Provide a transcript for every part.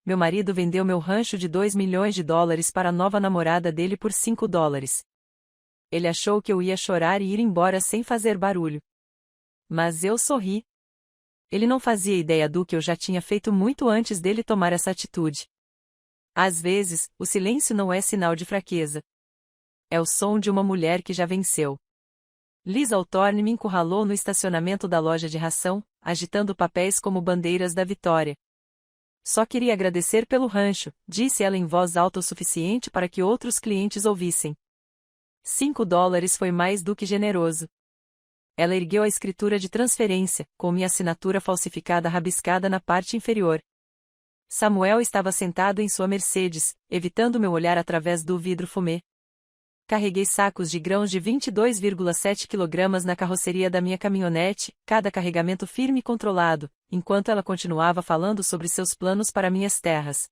meu marido vendeu meu rancho de $2 milhões para a nova namorada dele por $5. Ele achou que eu ia chorar e ir embora sem fazer barulho. Mas eu sorri. Ele não fazia ideia do que eu já tinha feito muito antes dele tomar essa atitude. Às vezes, o silêncio não é sinal de fraqueza. É o som de uma mulher que já venceu. Liz Althorne me encurralou no estacionamento da loja de ração, agitando papéis como bandeiras da vitória. Só queria agradecer pelo rancho, disse ela em voz alta o suficiente para que outros clientes ouvissem. $5 foi mais do que generoso. Ela ergueu a escritura de transferência, com minha assinatura falsificada rabiscada na parte inferior. Samuel estava sentado em sua Mercedes, evitando meu olhar através do vidro fumê. Carreguei sacos de grãos de 22,7 kg na carroceria da minha caminhonete, cada carregamento firme e controlado, enquanto ela continuava falando sobre seus planos para minhas terras.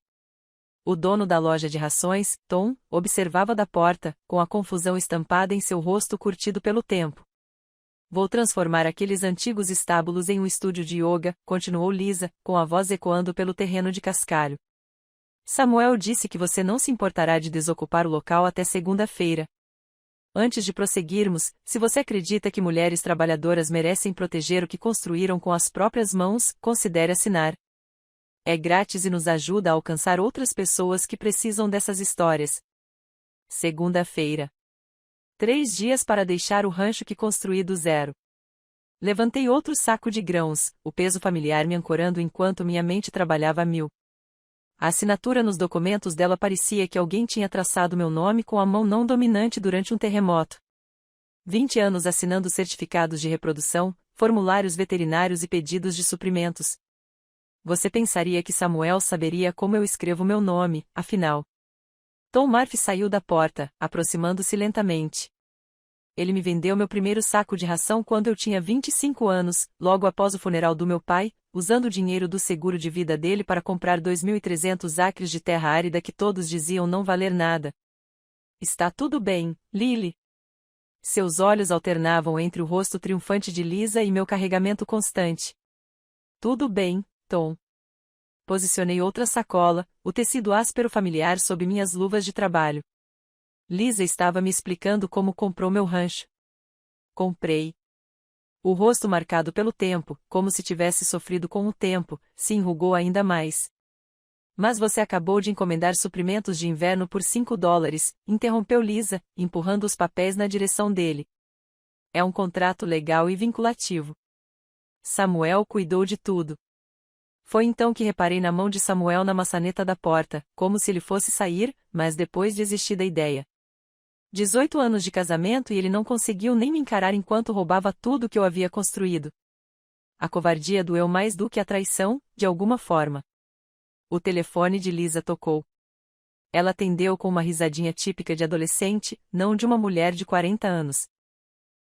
O dono da loja de rações, Tom, observava da porta, com a confusão estampada em seu rosto curtido pelo tempo. Vou transformar aqueles antigos estábulos em um estúdio de yoga, continuou Lisa, com a voz ecoando pelo terreno de cascalho. Samuel disse que você não se importará de desocupar o local até segunda-feira. Antes de prosseguirmos, se você acredita que mulheres trabalhadoras merecem proteger o que construíram com as próprias mãos, considere assinar. É grátis e nos ajuda a alcançar outras pessoas que precisam dessas histórias. Segunda-feira. 3 dias para deixar o rancho que construí do zero. Levantei outro saco de grãos, o peso familiar me ancorando enquanto minha mente trabalhava a mil. A assinatura nos documentos dela parecia que alguém tinha traçado meu nome com a mão não dominante durante um terremoto. 20 anos assinando certificados de reprodução, formulários veterinários e pedidos de suprimentos. Você pensaria que Samuel saberia como eu escrevo meu nome, afinal. Tom Murphy saiu da porta, aproximando-se lentamente. Ele me vendeu meu primeiro saco de ração quando eu tinha 25 anos, logo após o funeral do meu pai, usando o dinheiro do seguro de vida dele para comprar 2.300 acres de terra árida que todos diziam não valer nada. Está tudo bem, Lily. Seus olhos alternavam entre o rosto triunfante de Lisa e meu carregamento constante. Tudo bem, Tom. Posicionei outra sacola, o tecido áspero familiar sob minhas luvas de trabalho. Lisa estava me explicando como comprou meu rancho. Comprei. O rosto marcado pelo tempo, como se tivesse sofrido com o tempo, se enrugou ainda mais. Mas você acabou de encomendar suprimentos de inverno por $5, interrompeu Lisa, empurrando os papéis na direção dele. É um contrato legal e vinculativo. Samuel cuidou de tudo. Foi então que reparei na mão de Samuel na maçaneta da porta, como se ele fosse sair, mas depois desisti da ideia. 18 anos de casamento e ele não conseguiu nem me encarar enquanto roubava tudo que eu havia construído. A covardia doeu mais do que a traição, de alguma forma. O telefone de Lisa tocou. Ela atendeu com uma risadinha típica de adolescente, não de uma mulher de 40 anos.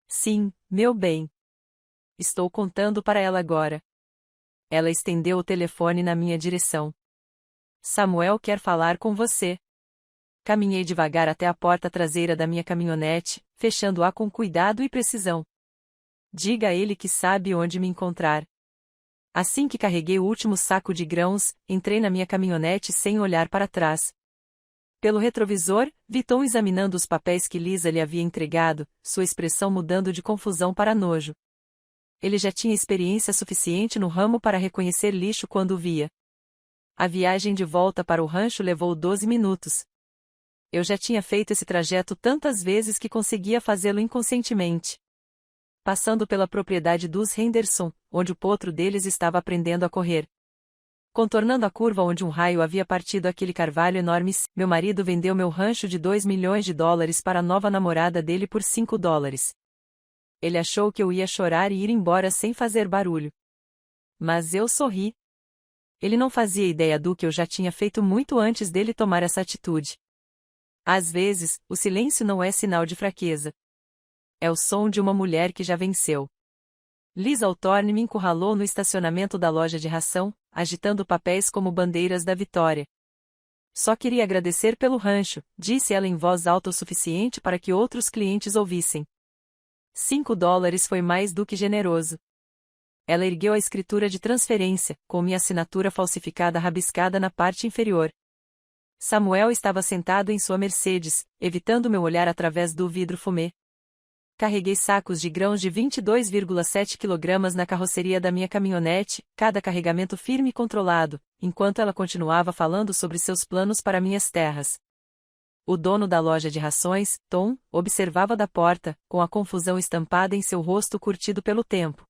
Sim, meu bem. Estou contando para ela agora. Ela estendeu o telefone na minha direção. Samuel quer falar com você. Caminhei devagar até a porta traseira da minha caminhonete, fechando-a com cuidado e precisão. Diga a ele que sabe onde me encontrar. Assim que carreguei o último saco de grãos, entrei na minha caminhonete sem olhar para trás. Pelo retrovisor, vi Tom examinando os papéis que Lisa lhe havia entregado, sua expressão mudando de confusão para nojo. Ele já tinha experiência suficiente no ramo para reconhecer lixo quando o via. A viagem de volta para o rancho levou 12 minutos. Eu já tinha feito esse trajeto tantas vezes que conseguia fazê-lo inconscientemente. Passando pela propriedade dos Henderson, onde o potro deles estava aprendendo a correr. Contornando a curva onde um raio havia partido aquele carvalho enorme, meu marido vendeu meu rancho de $2 milhões para a nova namorada dele por $5. Ele achou que eu ia chorar e ir embora sem fazer barulho. Mas eu sorri. Ele não fazia ideia do que eu já tinha feito muito antes dele tomar essa atitude. Às vezes, o silêncio não é sinal de fraqueza. É o som de uma mulher que já venceu. Liz Althorne me encurralou no estacionamento da loja de ração, agitando papéis como bandeiras da vitória. Só queria agradecer pelo rancho, disse ela em voz alta o suficiente para que outros clientes ouvissem. $5 foi mais do que generoso. Ela ergueu a escritura de transferência, com minha assinatura falsificada rabiscada na parte inferior. Samuel estava sentado em sua Mercedes, evitando meu olhar através do vidro fumê. Carreguei sacos de grãos de 22,7 kg na carroceria da minha caminhonete, cada carregamento firme e controlado, enquanto ela continuava falando sobre seus planos para minhas terras. O dono da loja de rações, Tom, observava da porta, com a confusão estampada em seu rosto curtido pelo tempo.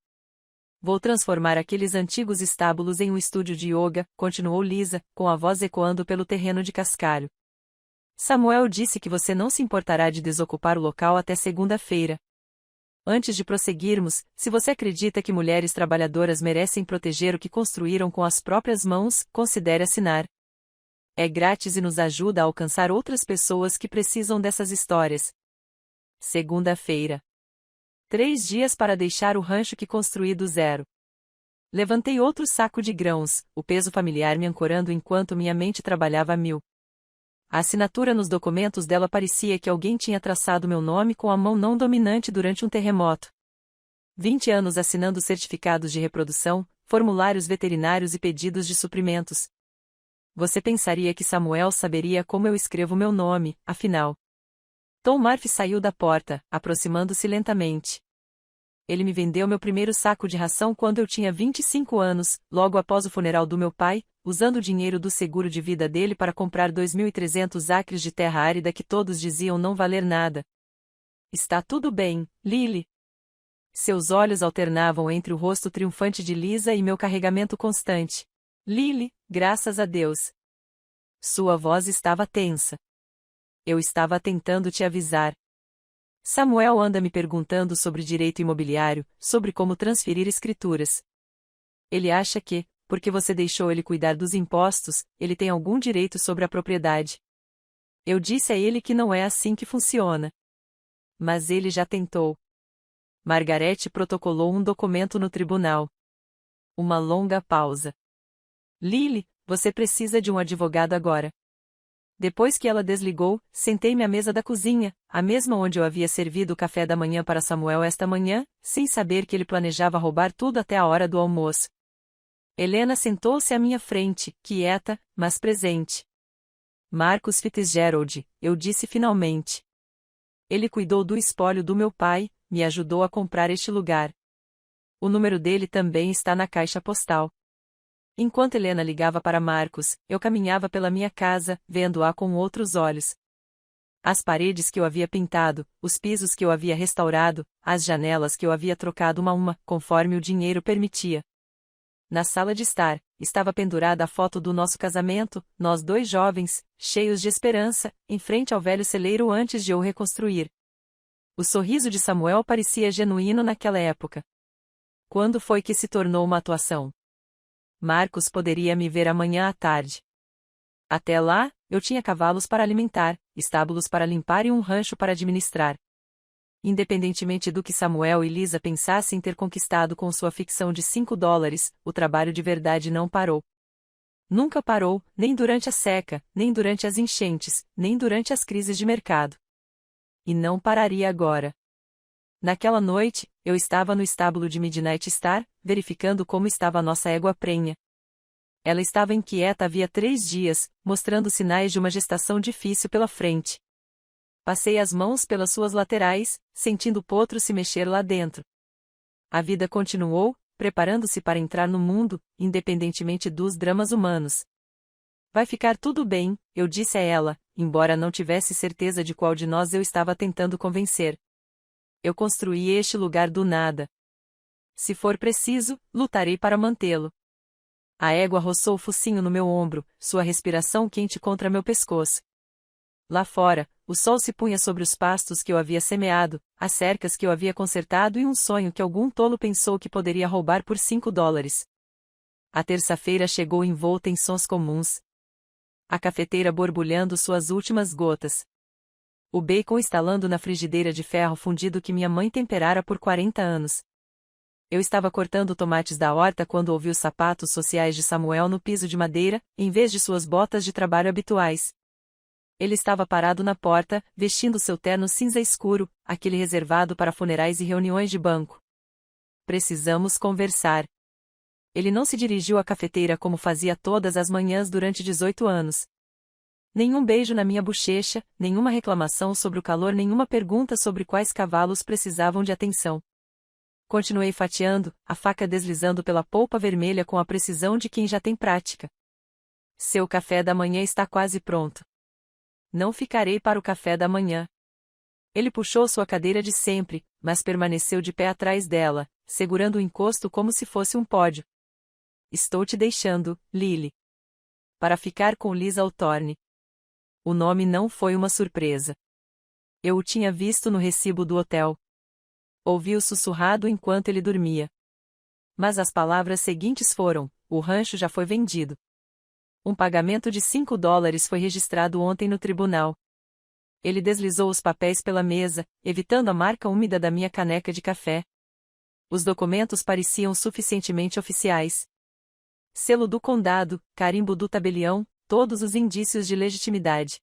Vou transformar aqueles antigos estábulos em um estúdio de yoga, continuou Lisa, com a voz ecoando pelo terreno de cascalho. Samuel disse que você não se importará de desocupar o local até segunda-feira. Antes de prosseguirmos, se você acredita que mulheres trabalhadoras merecem proteger o que construíram com as próprias mãos, considere assinar. É grátis e nos ajuda a alcançar outras pessoas que precisam dessas histórias. Segunda-feira. 3 dias para deixar o rancho que construí do zero. Levantei outro saco de grãos, o peso familiar me ancorando enquanto minha mente trabalhava a mil. A assinatura nos documentos dela parecia que alguém tinha traçado meu nome com a mão não dominante durante um terremoto. 20 anos assinando certificados de reprodução, formulários veterinários e pedidos de suprimentos. Você pensaria que Samuel saberia como eu escrevo meu nome, afinal. Tom Murphy saiu da porta, aproximando-se lentamente. Ele me vendeu meu primeiro saco de ração quando eu tinha 25 anos, logo após o funeral do meu pai, usando o dinheiro do seguro de vida dele para comprar 2.300 acres de terra árida que todos diziam não valer nada. Está tudo bem, Lily. Seus olhos alternavam entre o rosto triunfante de Lisa e meu carregamento constante. Lily, graças a Deus. Sua voz estava tensa. Eu estava tentando te avisar. Samuel anda me perguntando sobre direito imobiliário, sobre como transferir escrituras. Ele acha que, porque você deixou ele cuidar dos impostos, ele tem algum direito sobre a propriedade. Eu disse a ele que não é assim que funciona. Mas ele já tentou. Margarete protocolou um documento no tribunal. Uma longa pausa. Lily, você precisa de um advogado agora. Depois que ela desligou, sentei-me à mesa da cozinha, a mesma onde eu havia servido o café da manhã para Samuel esta manhã, sem saber que ele planejava roubar tudo até a hora do almoço. Helena sentou-se à minha frente, quieta, mas presente. Marcus Fitzgerald, eu disse finalmente. Ele cuidou do espólio do meu pai, me ajudou a comprar este lugar. O número dele também está na caixa postal. Enquanto Helena ligava para Marcos, eu caminhava pela minha casa, vendo-a com outros olhos. As paredes que eu havia pintado, os pisos que eu havia restaurado, as janelas que eu havia trocado uma a uma, conforme o dinheiro permitia. Na sala de estar, estava pendurada a foto do nosso casamento, nós dois jovens, cheios de esperança, em frente ao velho celeiro antes de eu reconstruir. O sorriso de Samuel parecia genuíno naquela época. Quando foi que se tornou uma atuação? Marcos poderia me ver amanhã à tarde. Até lá, eu tinha cavalos para alimentar, estábulos para limpar e um rancho para administrar. Independentemente do que Samuel e Lisa pensassem ter conquistado com sua ficção de $5, o trabalho de verdade não parou. Nunca parou, nem durante a seca, nem durante as enchentes, nem durante as crises de mercado. E não pararia agora. Naquela noite, eu estava no estábulo de Midnight Star, verificando como estava a nossa égua prenha. Ela estava inquieta havia 3 dias, mostrando sinais de uma gestação difícil pela frente. Passei as mãos pelas suas laterais, sentindo o potro se mexer lá dentro. A vida continuou, preparando-se para entrar no mundo, independentemente dos dramas humanos. Vai ficar tudo bem, eu disse a ela, embora não tivesse certeza de qual de nós eu estava tentando convencer. Eu construí este lugar do nada. Se for preciso, lutarei para mantê-lo. A égua roçou o focinho no meu ombro, sua respiração quente contra meu pescoço. Lá fora, o sol se punha sobre os pastos que eu havia semeado, as cercas que eu havia consertado e um sonho que algum tolo pensou que poderia roubar por $5. A terça-feira chegou envolta em sons comuns. A cafeteira borbulhando suas últimas gotas. O bacon estalando na frigideira de ferro fundido que minha mãe temperara por 40 anos. Eu estava cortando tomates da horta quando ouvi os sapatos sociais de Samuel no piso de madeira, em vez de suas botas de trabalho habituais. Ele estava parado na porta, vestindo seu terno cinza escuro, aquele reservado para funerais e reuniões de banco. Precisamos conversar. Ele não se dirigiu à cafeteira como fazia todas as manhãs durante 18 anos. Nenhum beijo na minha bochecha, nenhuma reclamação sobre o calor, nenhuma pergunta sobre quais cavalos precisavam de atenção. Continuei fatiando, a faca deslizando pela polpa vermelha com a precisão de quem já tem prática. Seu café da manhã está quase pronto. Não ficarei para o café da manhã. Ele puxou sua cadeira de sempre, mas permaneceu de pé atrás dela, segurando o encosto como se fosse um pódio. Estou te deixando, Lily. Para ficar com Liz Althorne. O nome não foi uma surpresa. Eu o tinha visto no recibo do hotel. Ouvi-o sussurrado enquanto ele dormia. Mas as palavras seguintes foram: o rancho já foi vendido. Um pagamento de $5 foi registrado ontem no tribunal. Ele deslizou os papéis pela mesa, evitando a marca úmida da minha caneca de café. Os documentos pareciam suficientemente oficiais. Selo do condado, carimbo do tabelião, todos os indícios de legitimidade.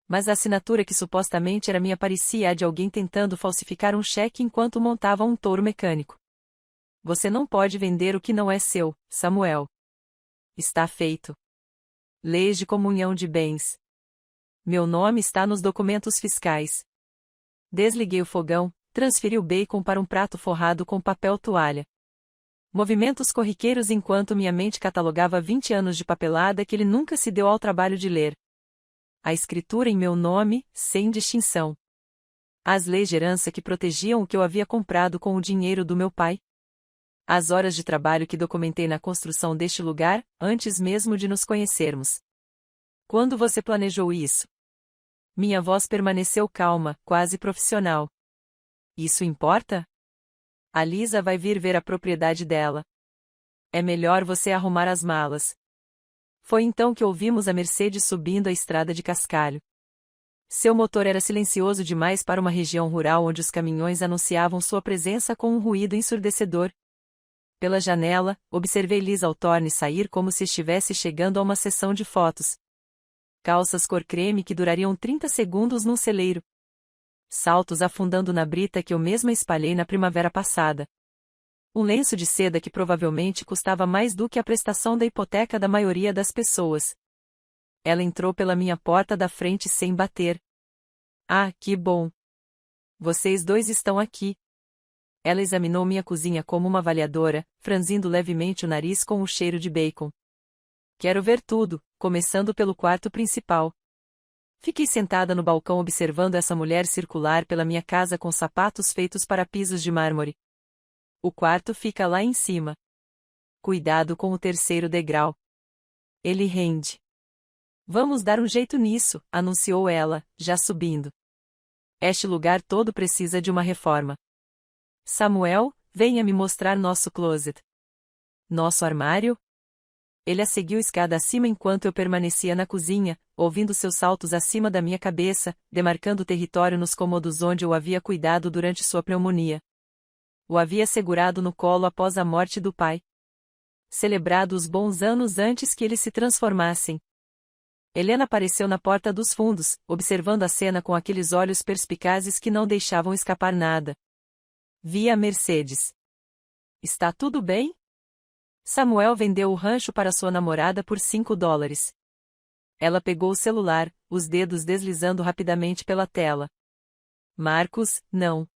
Mas a assinatura que supostamente era minha parecia a de alguém tentando falsificar um cheque enquanto montava um touro mecânico. Você não pode vender o que não é seu, Samuel. Está feito. Leis de comunhão de bens. Meu nome está nos documentos fiscais. Desliguei o fogão, transferi o bacon para um prato forrado com papel toalha. Movimentos corriqueiros enquanto minha mente catalogava 20 anos de papelada que ele nunca se deu ao trabalho de ler. A escritura em meu nome, sem distinção. As leis de herança que protegiam o que eu havia comprado com o dinheiro do meu pai. As horas de trabalho que documentei na construção deste lugar, antes mesmo de nos conhecermos. Quando você planejou isso? Minha voz permaneceu calma, quase profissional. Isso importa? A Lisa vai vir ver a propriedade dela. É melhor você arrumar as malas. Foi então que ouvimos a Mercedes subindo a estrada de cascalho. Seu motor era silencioso demais para uma região rural onde os caminhões anunciavam sua presença com um ruído ensurdecedor. Pela janela, observei Liz Althorne sair como se estivesse chegando a uma sessão de fotos. Calças cor creme que durariam 30 segundos num celeiro. Saltos afundando na brita que eu mesma espalhei na primavera passada. Um lenço de seda que provavelmente custava mais do que a prestação da hipoteca da maioria das pessoas. Ela entrou pela minha porta da frente sem bater. Ah, que bom! Vocês dois estão aqui. Ela examinou minha cozinha como uma avaliadora, franzindo levemente o nariz com o cheiro de bacon. Quero ver tudo, começando pelo quarto principal. Fiquei sentada no balcão observando essa mulher circular pela minha casa com sapatos feitos para pisos de mármore. O quarto fica lá em cima. Cuidado com o terceiro degrau. Ele rende. Vamos dar um jeito nisso, anunciou ela, já subindo. Este lugar todo precisa de uma reforma. Samuel, venha me mostrar nosso closet. Nosso armário? Ele a seguiu escada acima enquanto eu permanecia na cozinha, ouvindo seus saltos acima da minha cabeça, demarcando o território nos cômodos onde eu havia cuidado durante sua pneumonia. O havia segurado no colo após a morte do pai. Celebrado os bons anos antes que eles se transformassem. Helena apareceu na porta dos fundos, observando a cena com aqueles olhos perspicazes que não deixavam escapar nada. Vi a Mercedes. Está tudo bem? Samuel vendeu o rancho para sua namorada por $5. Ela pegou o celular, os dedos deslizando rapidamente pela tela. Marcos, não.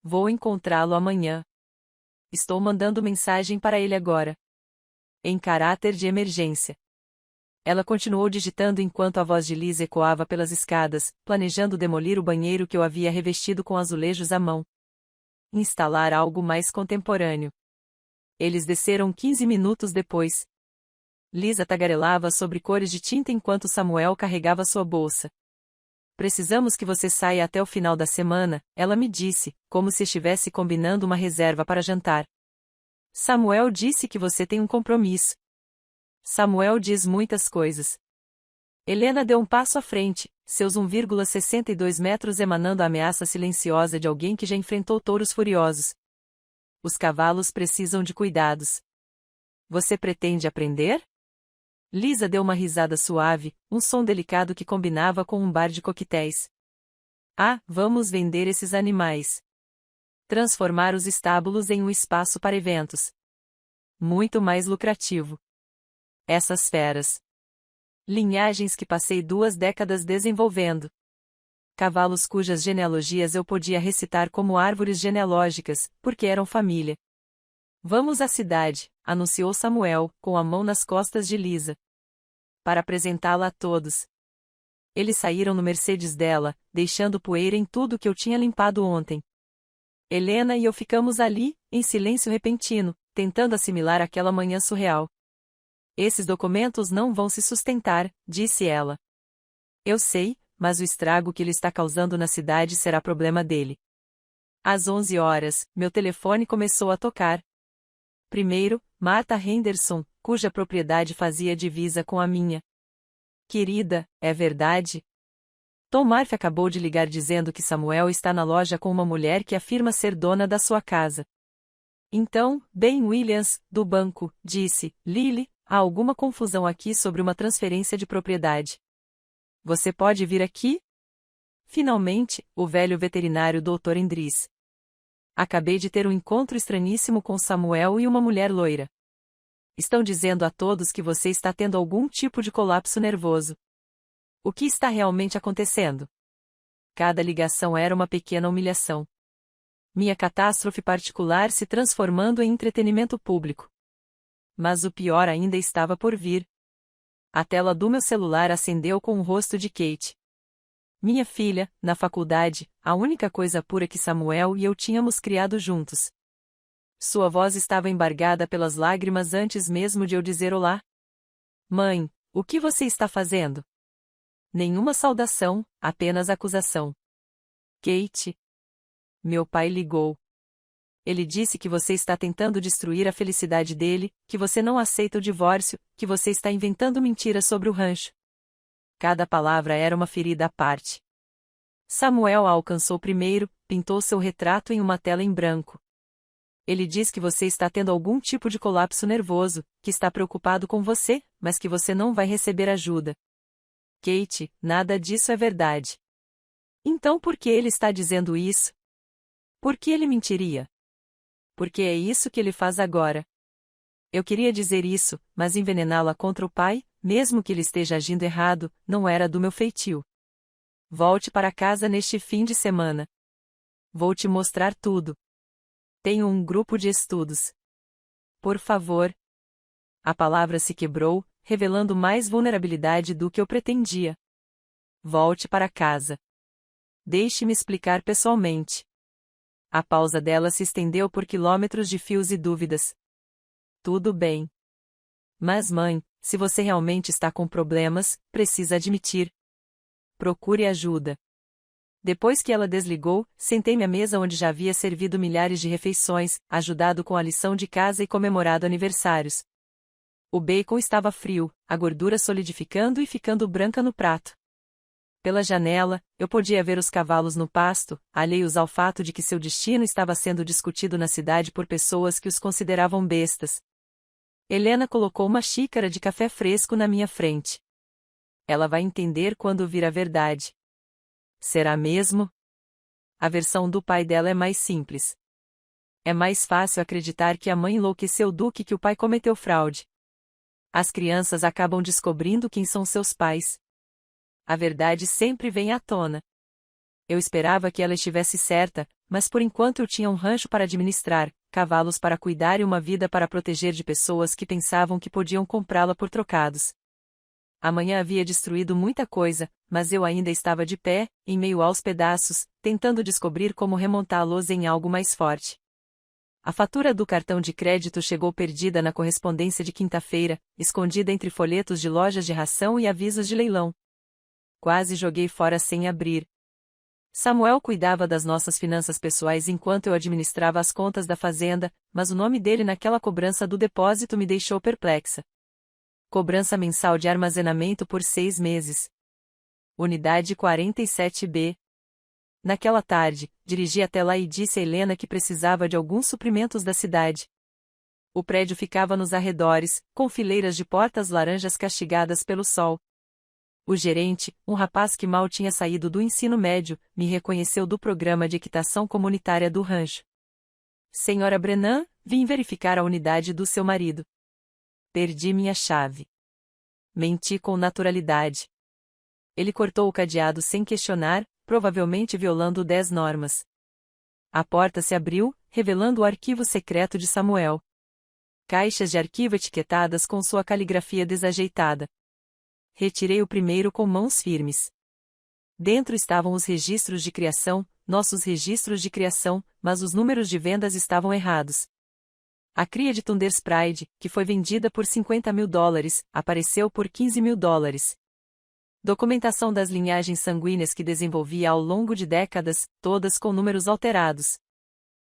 Vou encontrá-lo amanhã. Estou mandando mensagem para ele agora. Em caráter de emergência. Ela continuou digitando enquanto a voz de Liz ecoava pelas escadas, planejando demolir o banheiro que eu havia revestido com azulejos à mão. Instalar algo mais contemporâneo. Eles desceram 15 minutos depois. Lisa tagarelava sobre cores de tinta enquanto Samuel carregava sua bolsa. Precisamos que você saia até o final da semana, ela me disse, como se estivesse combinando uma reserva para jantar. Samuel disse que você tem um compromisso. Samuel diz muitas coisas. Helena deu um passo à frente, seus 1,62 metros emanando a ameaça silenciosa de alguém que já enfrentou touros furiosos. Os cavalos precisam de cuidados. Você pretende aprender? Lisa deu uma risada suave, um som delicado que combinava com um bar de coquetéis. Ah, vamos vender esses animais. Transformar os estábulos em um espaço para eventos. Muito mais lucrativo. Essas feras. Linhagens que passei 2 décadas desenvolvendo. Cavalos cujas genealogias eu podia recitar como árvores genealógicas, porque eram família. Vamos à cidade, anunciou Samuel, com a mão nas costas de Lisa. Para apresentá-la a todos. Eles saíram no Mercedes dela, deixando poeira em tudo que eu tinha limpado ontem. Helena e eu ficamos ali, em silêncio repentino, tentando assimilar aquela manhã surreal. Esses documentos não vão se sustentar, disse ela. Eu sei, mas o estrago que ele está causando na cidade será problema dele. Às 11 horas, meu telefone começou a tocar. Primeiro, Martha Henderson, cuja propriedade fazia divisa com a minha. Querida, é verdade? Tom Murphy acabou de ligar dizendo que Samuel está na loja com uma mulher que afirma ser dona da sua casa. Então, Ben Williams, do banco, disse, Lily, há alguma confusão aqui sobre uma transferência de propriedade. Você pode vir aqui? Finalmente, o velho veterinário Dr. Endris. Acabei de ter um encontro estranhíssimo com Samuel e uma mulher loira. Estão dizendo a todos que você está tendo algum tipo de colapso nervoso. O que está realmente acontecendo? Cada ligação era uma pequena humilhação. Minha catástrofe particular se transformando em entretenimento público. Mas o pior ainda estava por vir. A tela do meu celular acendeu com o rosto de Kate. Minha filha, na faculdade, a única coisa pura que Samuel e eu tínhamos criado juntos. Sua voz estava embargada pelas lágrimas antes mesmo de eu dizer olá. Mãe, o que você está fazendo? Nenhuma saudação, apenas acusação. Kate. Meu pai ligou. Ele disse que você está tentando destruir a felicidade dele, que você não aceita o divórcio, que você está inventando mentiras sobre o rancho. Cada palavra era uma ferida à parte. Samuel a alcançou primeiro, pintou seu retrato em uma tela em branco. Ele diz que você está tendo algum tipo de colapso nervoso, que está preocupado com você, mas que você não vai receber ajuda. Kate, nada disso é verdade. Então por que ele está dizendo isso? Por que ele mentiria? Porque é isso que ele faz agora. Eu queria dizer isso, mas envenená-la contra o pai, mesmo que ele esteja agindo errado, não era do meu feitio. Volte para casa neste fim de semana. Vou te mostrar tudo. Tenho um grupo de estudos. Por favor. A palavra se quebrou, revelando mais vulnerabilidade do que eu pretendia. Volte para casa. Deixe-me explicar pessoalmente. A pausa dela se estendeu por quilômetros de fios e dúvidas. Tudo bem. Mas mãe, se você realmente está com problemas, precisa admitir. Procure ajuda. Depois que ela desligou, sentei-me à mesa onde já havia servido milhares de refeições, ajudado com a lição de casa e comemorado aniversários. O bacon estava frio, a gordura solidificando e ficando branca no prato. Pela janela, eu podia ver os cavalos no pasto, alheios ao fato de que seu destino estava sendo discutido na cidade por pessoas que os consideravam bestas. Helena colocou uma xícara de café fresco na minha frente. Ela vai entender quando vir a verdade. Será mesmo? A versão do pai dela é mais simples. É mais fácil acreditar que a mãe enlouqueceu do que o pai cometeu fraude. As crianças acabam descobrindo quem são seus pais. A verdade sempre vem à tona. Eu esperava que ela estivesse certa, mas por enquanto eu tinha um rancho para administrar, cavalos para cuidar e uma vida para proteger de pessoas que pensavam que podiam comprá-la por trocados. Amanhã havia destruído muita coisa, mas eu ainda estava de pé, em meio aos pedaços, tentando descobrir como remontá-los em algo mais forte. A fatura do cartão de crédito chegou perdida na correspondência de quinta-feira, escondida entre folhetos de lojas de ração e avisos de leilão. Quase joguei fora sem abrir. Samuel cuidava das nossas finanças pessoais enquanto eu administrava as contas da fazenda, mas o nome dele naquela cobrança do depósito me deixou perplexa. Cobrança mensal de armazenamento por 6 meses. Unidade 47B. Naquela tarde, dirigi até lá e disse a Helena que precisava de alguns suprimentos da cidade. O prédio ficava nos arredores, com fileiras de portas laranjas castigadas pelo sol. O gerente, um rapaz que mal tinha saído do ensino médio, me reconheceu do programa de equitação comunitária do rancho. Senhora Brennan, vim verificar a unidade do seu marido. Perdi minha chave. Menti com naturalidade. Ele cortou o cadeado sem questionar, provavelmente violando 10 normas. A porta se abriu, revelando o arquivo secreto de Samuel. Caixas de arquivo etiquetadas com sua caligrafia desajeitada. Retirei o primeiro com mãos firmes. Dentro estavam os registros de criação, nossos registros de criação, mas os números de vendas estavam errados. A cria de Thunder's Pride, que foi vendida por $50.000, apareceu por $15.000. Documentação das linhagens sanguíneas que desenvolvia ao longo de décadas, todas com números alterados.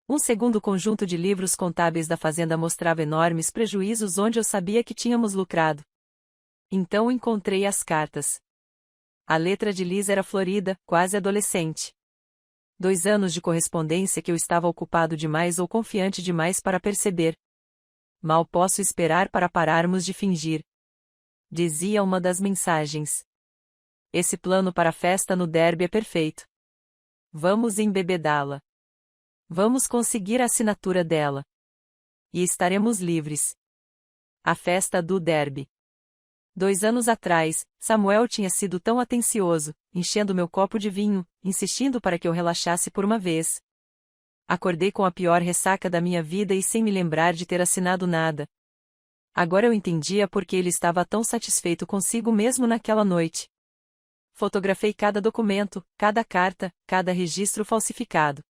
Um segundo conjunto de livros contábeis da fazenda mostrava enormes prejuízos onde eu sabia que tínhamos lucrado. Então encontrei as cartas. A letra de Liz era florida, quase adolescente. 2 anos de correspondência que eu estava ocupado demais ou confiante demais para perceber. Mal posso esperar para pararmos de fingir. Dizia uma das mensagens. Esse plano para a festa no derby é perfeito. Vamos embebedá-la. Vamos conseguir a assinatura dela. E estaremos livres. A festa do derby. 2 anos atrás, Samuel tinha sido tão atencioso, enchendo meu copo de vinho, insistindo para que eu relaxasse por uma vez. Acordei com a pior ressaca da minha vida e sem me lembrar de ter assinado nada. Agora eu entendia por que ele estava tão satisfeito consigo mesmo naquela noite. Fotografei cada documento, cada carta, cada registro falsificado.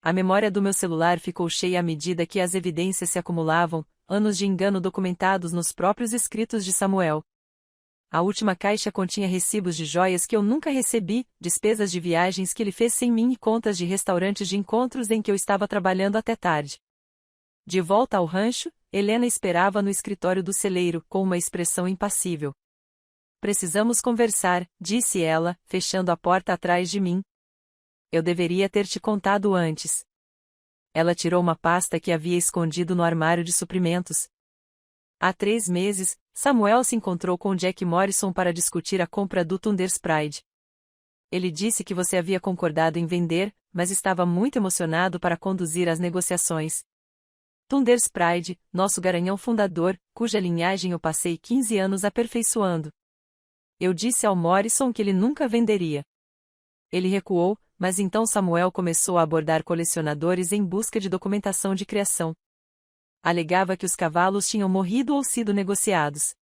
A memória do meu celular ficou cheia à medida que as evidências se acumulavam, anos de engano documentados nos próprios escritos de Samuel. A última caixa continha recibos de joias que eu nunca recebi, despesas de viagens que ele fez sem mim e contas de restaurantes de encontros em que eu estava trabalhando até tarde. De volta ao rancho, Helena esperava no escritório do celeiro, com uma expressão impassível. Precisamos conversar, disse ela, fechando a porta atrás de mim. Eu deveria ter te contado antes. Ela tirou uma pasta que havia escondido no armário de suprimentos. Há 3 meses, Samuel se encontrou com Jack Morrison para discutir a compra do Thunder's Pride. Ele disse que você havia concordado em vender, mas estava muito emocionado para conduzir as negociações. Thunder's Pride, nosso garanhão fundador, cuja linhagem eu passei 15 anos aperfeiçoando. Eu disse ao Morrison que ele nunca venderia. Ele recuou, mas então Samuel começou a abordar colecionadores em busca de documentação de criação. Alegava que os cavalos tinham morrido ou sido negociados.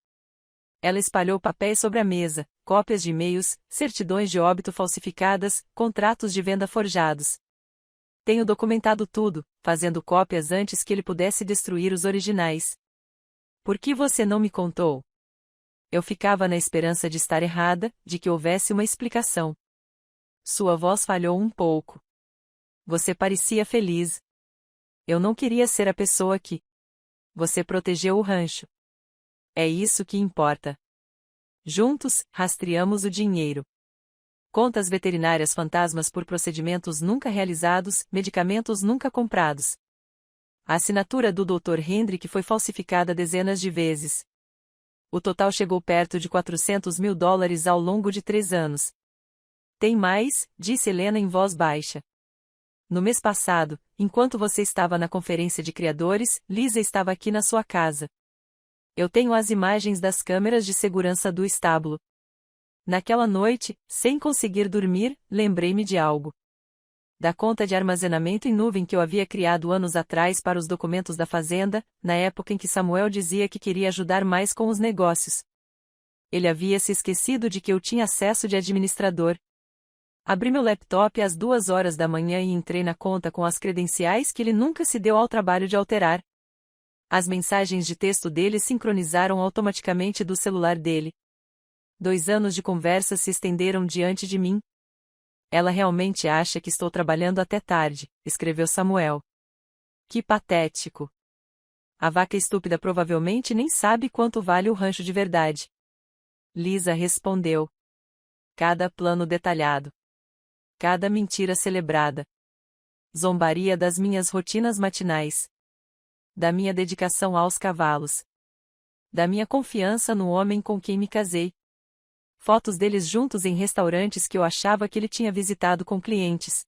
Ela espalhou papéis sobre a mesa, cópias de e-mails, certidões de óbito falsificadas, contratos de venda forjados. Tenho documentado tudo, fazendo cópias antes que ele pudesse destruir os originais. Por que você não me contou? Eu ficava na esperança de estar errada, de que houvesse uma explicação. Sua voz falhou um pouco. Você parecia feliz. Eu não queria ser a pessoa que... Você protegeu o rancho. É isso que importa. Juntos, rastreamos o dinheiro. Contas veterinárias fantasmas por procedimentos nunca realizados, medicamentos nunca comprados. A assinatura do Dr. Hendrick foi falsificada dezenas de vezes. O total chegou perto de $400.000 ao longo de 3 anos. Tem mais, disse Helena em voz baixa. No mês passado, enquanto você estava na conferência de criadores, Lisa estava aqui na sua casa. Eu tenho as imagens das câmeras de segurança do estábulo. Naquela noite, sem conseguir dormir, lembrei-me de algo. Da conta de armazenamento em nuvem que eu havia criado anos atrás para os documentos da fazenda, na época em que Samuel dizia que queria ajudar mais com os negócios. Ele havia se esquecido de que eu tinha acesso de administrador. Abri meu laptop às 2 horas da manhã e entrei na conta com as credenciais que ele nunca se deu ao trabalho de alterar. As mensagens de texto dele sincronizaram automaticamente do celular dele. 2 anos de conversa se estenderam diante de mim. Ela realmente acha que estou trabalhando até tarde, escreveu Samuel. Que patético. A vaca estúpida provavelmente nem sabe quanto vale o rancho de verdade. Lisa respondeu. Cada plano detalhado. Cada mentira celebrada. Zombaria das minhas rotinas matinais. Da minha dedicação aos cavalos. Da minha confiança no homem com quem me casei. Fotos deles juntos em restaurantes que eu achava que ele tinha visitado com clientes.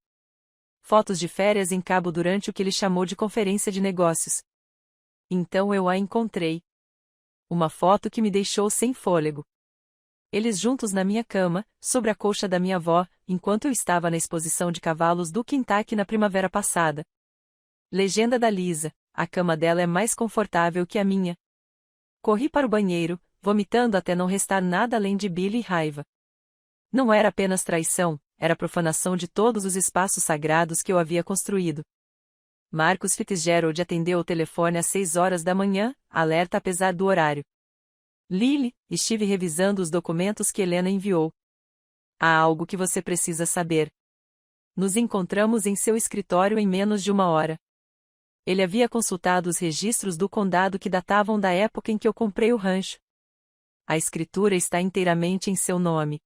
Fotos de férias em Cabo durante o que ele chamou de conferência de negócios. Então eu a encontrei. Uma foto que me deixou sem fôlego. Eles juntos na minha cama, sobre a colcha da minha avó, enquanto eu estava na exposição de cavalos do Kentucky na primavera passada. Legenda da Lisa: a cama dela é mais confortável que a minha. Corri para o banheiro, vomitando até não restar nada além de bile e raiva. Não era apenas traição, era profanação de todos os espaços sagrados que eu havia construído. Marcus Fitzgerald atendeu o telefone às 6 horas da manhã, alerta apesar do horário. Lily, estive revisando os documentos que Helena enviou. Há algo que você precisa saber. Nos encontramos em seu escritório em menos de 1 hora. Ele havia consultado os registros do condado que datavam da época em que eu comprei o rancho. A escritura está inteiramente em seu nome.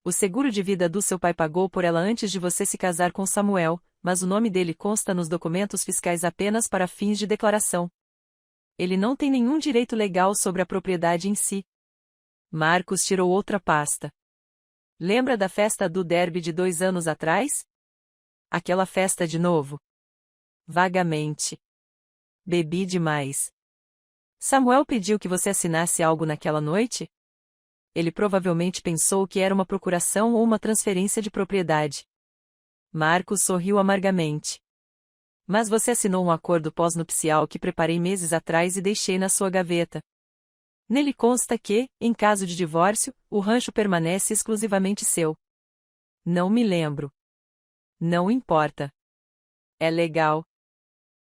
O seguro de vida do seu pai pagou por ela antes de você se casar com Samuel, mas o nome dele consta nos documentos fiscais apenas para fins de declaração. Ele não tem nenhum direito legal sobre a propriedade em si. Marcus tirou outra pasta. Lembra da festa do derby de 2 anos atrás? Aquela festa de novo? Vagamente. Bebi demais. Samuel pediu que você assinasse algo naquela noite? Ele provavelmente pensou que era uma procuração ou uma transferência de propriedade. Marcus sorriu amargamente. Mas você assinou um acordo pós-nupcial que preparei meses atrás e deixei na sua gaveta. Nele consta que, em caso de divórcio, o rancho permanece exclusivamente seu. Não me lembro. Não importa. É legal.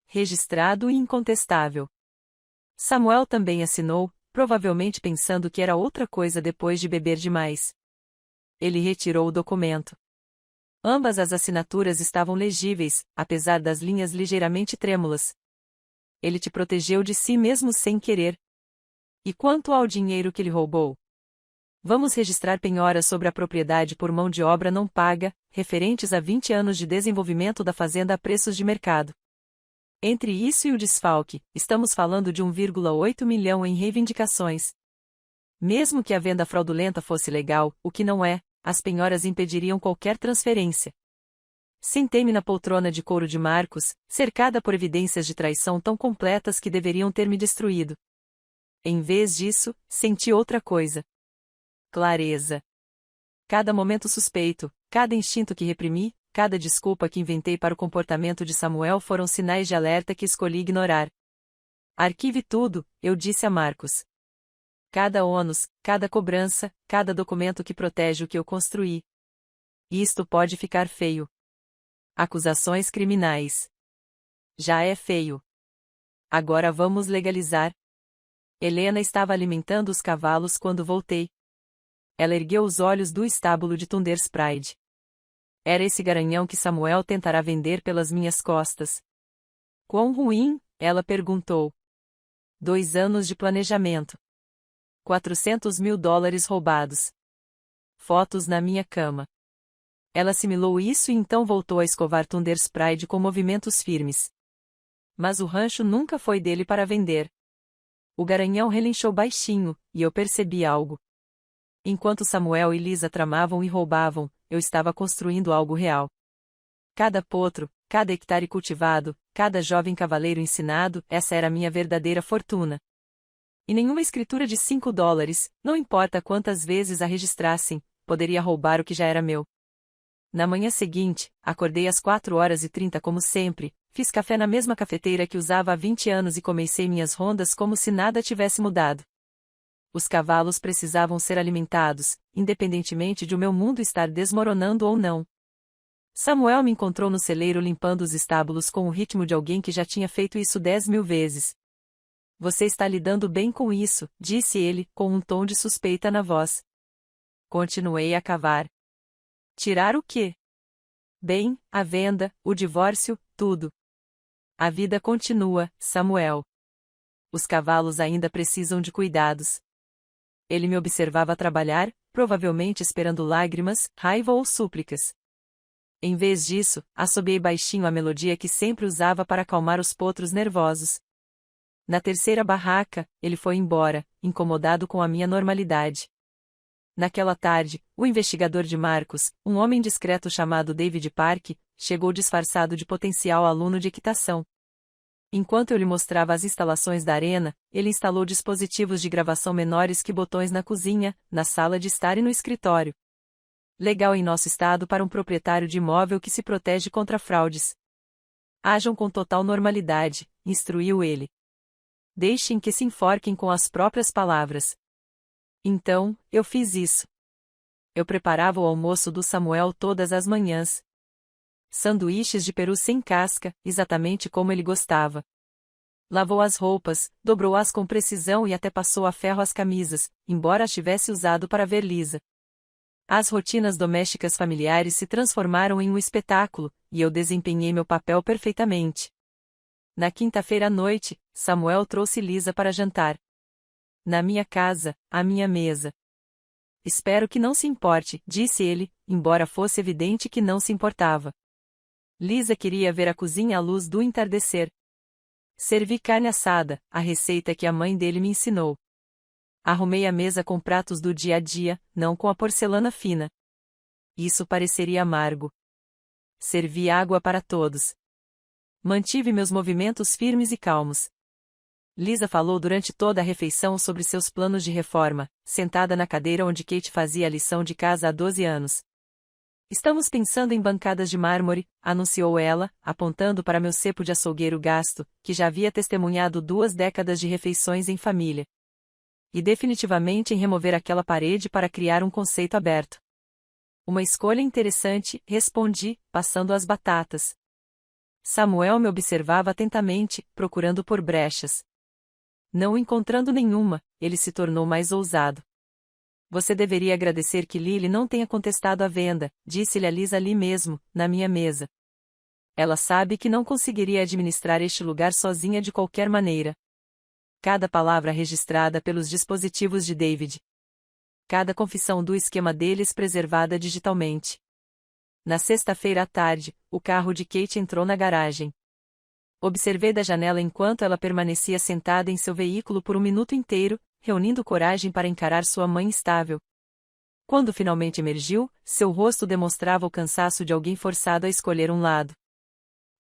Registrado e incontestável. Samuel também assinou, provavelmente pensando que era outra coisa depois de beber demais. Ele retirou o documento. Ambas as assinaturas estavam legíveis, apesar das linhas ligeiramente trêmulas. Ele te protegeu de si mesmo sem querer. E quanto ao dinheiro que ele roubou? Vamos registrar penhoras sobre a propriedade por mão de obra não paga, referentes a 20 anos de desenvolvimento da fazenda a preços de mercado. Entre isso e o desfalque, estamos falando de 1,8 milhão em reivindicações. Mesmo que a venda fraudulenta fosse legal, o que não é, as penhoras impediriam qualquer transferência. Sentei-me na poltrona de couro de Marcus, cercada por evidências de traição tão completas que deveriam ter me destruído. Em vez disso, senti outra coisa. Clareza. Cada momento suspeito, cada instinto que reprimi, cada desculpa que inventei para o comportamento de Samuel foram sinais de alerta que escolhi ignorar. Arquive tudo, eu disse a Marcus. Cada ônus, cada cobrança, cada documento que protege o que eu construí. Isto pode ficar feio. Acusações criminais. Já é feio. Agora vamos legalizar. Helena estava alimentando os cavalos quando voltei. Ela ergueu os olhos do estábulo de Thunder's Pride. Era esse garanhão que Samuel tentará vender pelas minhas costas. Quão ruim? Ela perguntou. 2 anos de planejamento. 400 mil dólares roubados. Fotos na minha cama. Ela assimilou isso e então voltou a escovar Thunder's Pride com movimentos firmes. Mas o rancho nunca foi dele para vender. O garanhão relinchou baixinho, e eu percebi algo. Enquanto Samuel e Lisa tramavam e roubavam, eu estava construindo algo real. Cada potro, cada hectare cultivado, cada jovem cavaleiro ensinado, essa era a minha verdadeira fortuna. E nenhuma escritura de 5 dólares, não importa quantas vezes a registrassem, poderia roubar o que já era meu. Na manhã seguinte, acordei às 4h30 como sempre, fiz café na mesma cafeteira que usava há 20 anos e comecei minhas rondas como se nada tivesse mudado. Os cavalos precisavam ser alimentados, independentemente de o meu mundo estar desmoronando ou não. Samuel me encontrou no celeiro limpando os estábulos com o ritmo de alguém que já tinha feito isso 10.000 vezes. Você está lidando bem com isso, disse ele, com um tom de suspeita na voz. Continuei a cavar. Tirar o quê? Bem, a venda, o divórcio, tudo. A vida continua, Samuel. Os cavalos ainda precisam de cuidados. Ele me observava trabalhar, provavelmente esperando lágrimas, raiva ou súplicas. Em vez disso, assobiei baixinho a melodia que sempre usava para acalmar os potros nervosos. Na terceira barraca, ele foi embora, incomodado com a minha normalidade. Naquela tarde, o investigador de Marcus, um homem discreto chamado David Park, chegou disfarçado de potencial aluno de equitação. Enquanto eu lhe mostrava as instalações da arena, ele instalou dispositivos de gravação menores que botões na cozinha, na sala de estar e no escritório. Legal em nosso estado para um proprietário de imóvel que se protege contra fraudes. Ajam com total normalidade, instruiu ele. Deixem que se enforquem com as próprias palavras. Então, eu fiz isso. Eu preparava o almoço do Samuel todas as manhãs. Sanduíches de peru sem casca, exatamente como ele gostava. Lavou as roupas, dobrou-as com precisão e até passou a ferro as camisas, embora as tivesse usado para ver lisa. As rotinas domésticas familiares se transformaram em um espetáculo, e eu desempenhei meu papel perfeitamente. Na quinta-feira à noite, Samuel trouxe Lisa para jantar. Na minha casa, à minha mesa. Espero que não se importe, disse ele, embora fosse evidente que não se importava. Lisa queria ver a cozinha à luz do entardecer. Servi carne assada, a receita que a mãe dele me ensinou. Arrumei a mesa com pratos do dia a dia, não com a porcelana fina. Isso pareceria amargo. Servi água para todos. Mantive meus movimentos firmes e calmos. Lisa falou durante toda a refeição sobre seus planos de reforma, sentada na cadeira onde Kate fazia a lição de casa há 12 anos. Estamos pensando em bancadas de mármore, anunciou ela, apontando para meu cepo de açougueiro gasto, que já havia testemunhado 2 décadas de refeições em família. E definitivamente em remover aquela parede para criar um conceito aberto. Uma escolha interessante, respondi, passando as batatas. Samuel me observava atentamente, procurando por brechas. Não encontrando nenhuma, ele se tornou mais ousado. Você deveria agradecer que Lily não tenha contestado a venda, disse-lhe a Lisa ali mesmo, na minha mesa. Ela sabe que não conseguiria administrar este lugar sozinha de qualquer maneira. Cada palavra registrada pelos dispositivos de David. Cada confissão do esquema deles preservada digitalmente. Na sexta-feira à tarde, o carro de Kate entrou na garagem. Observei da janela enquanto ela permanecia sentada em seu veículo por 1 minuto inteiro, reunindo coragem para encarar sua mãe instável. Quando finalmente emergiu, seu rosto demonstrava o cansaço de alguém forçado a escolher um lado.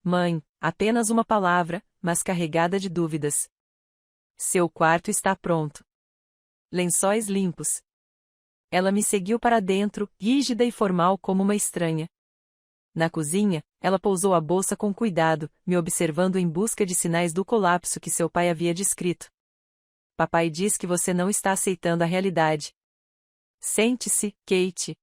Mãe, apenas uma palavra, mas carregada de dúvidas. Seu quarto está pronto. Lençóis limpos. Ela me seguiu para dentro, rígida e formal como uma estranha. Na cozinha, ela pousou a bolsa com cuidado, me observando em busca de sinais do colapso que seu pai havia descrito. Papai diz que você não está aceitando a realidade. Sente-se, Kate.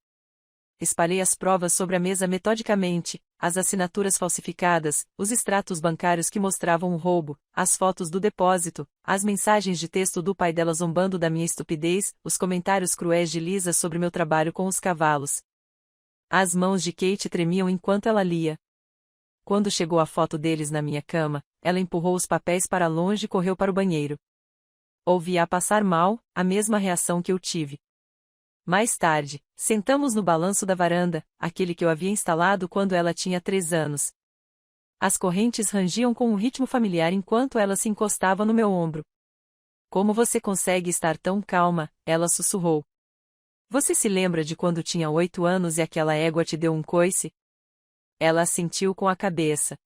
Espalhei as provas sobre a mesa metodicamente, as assinaturas falsificadas, os extratos bancários que mostravam o roubo, as fotos do depósito, as mensagens de texto do pai dela zombando da minha estupidez, os comentários cruéis de Lisa sobre meu trabalho com os cavalos. As mãos de Kate tremiam enquanto ela lia. Quando chegou a foto deles na minha cama, ela empurrou os papéis para longe e correu para o banheiro. Ouvi-a passar mal, a mesma reação que eu tive. Mais tarde, sentamos no balanço da varanda, aquele que eu havia instalado quando ela tinha 3 anos. As correntes rangiam com um ritmo familiar enquanto ela se encostava no meu ombro. Como você consegue estar tão calma? Ela sussurrou. Você se lembra de quando tinha 8 anos e aquela égua te deu um coice? Ela assentiu com a cabeça.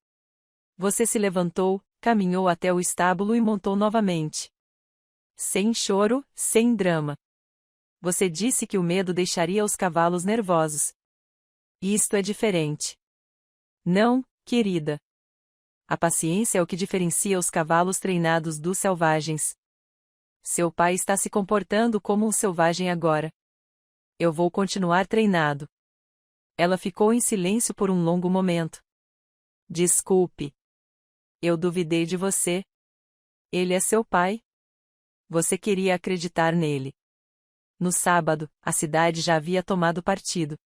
Você se levantou, caminhou até o estábulo e montou novamente. Sem choro, sem drama. Você disse que o medo deixaria os cavalos nervosos. Isto é diferente. Não, querida. A paciência é o que diferencia os cavalos treinados dos selvagens. Seu pai está se comportando como um selvagem agora. Eu vou continuar treinado. Ela ficou em silêncio por um longo momento. Desculpe. Eu duvidei de você. Ele é seu pai? Você queria acreditar nele. No sábado, a cidade já havia tomado partido.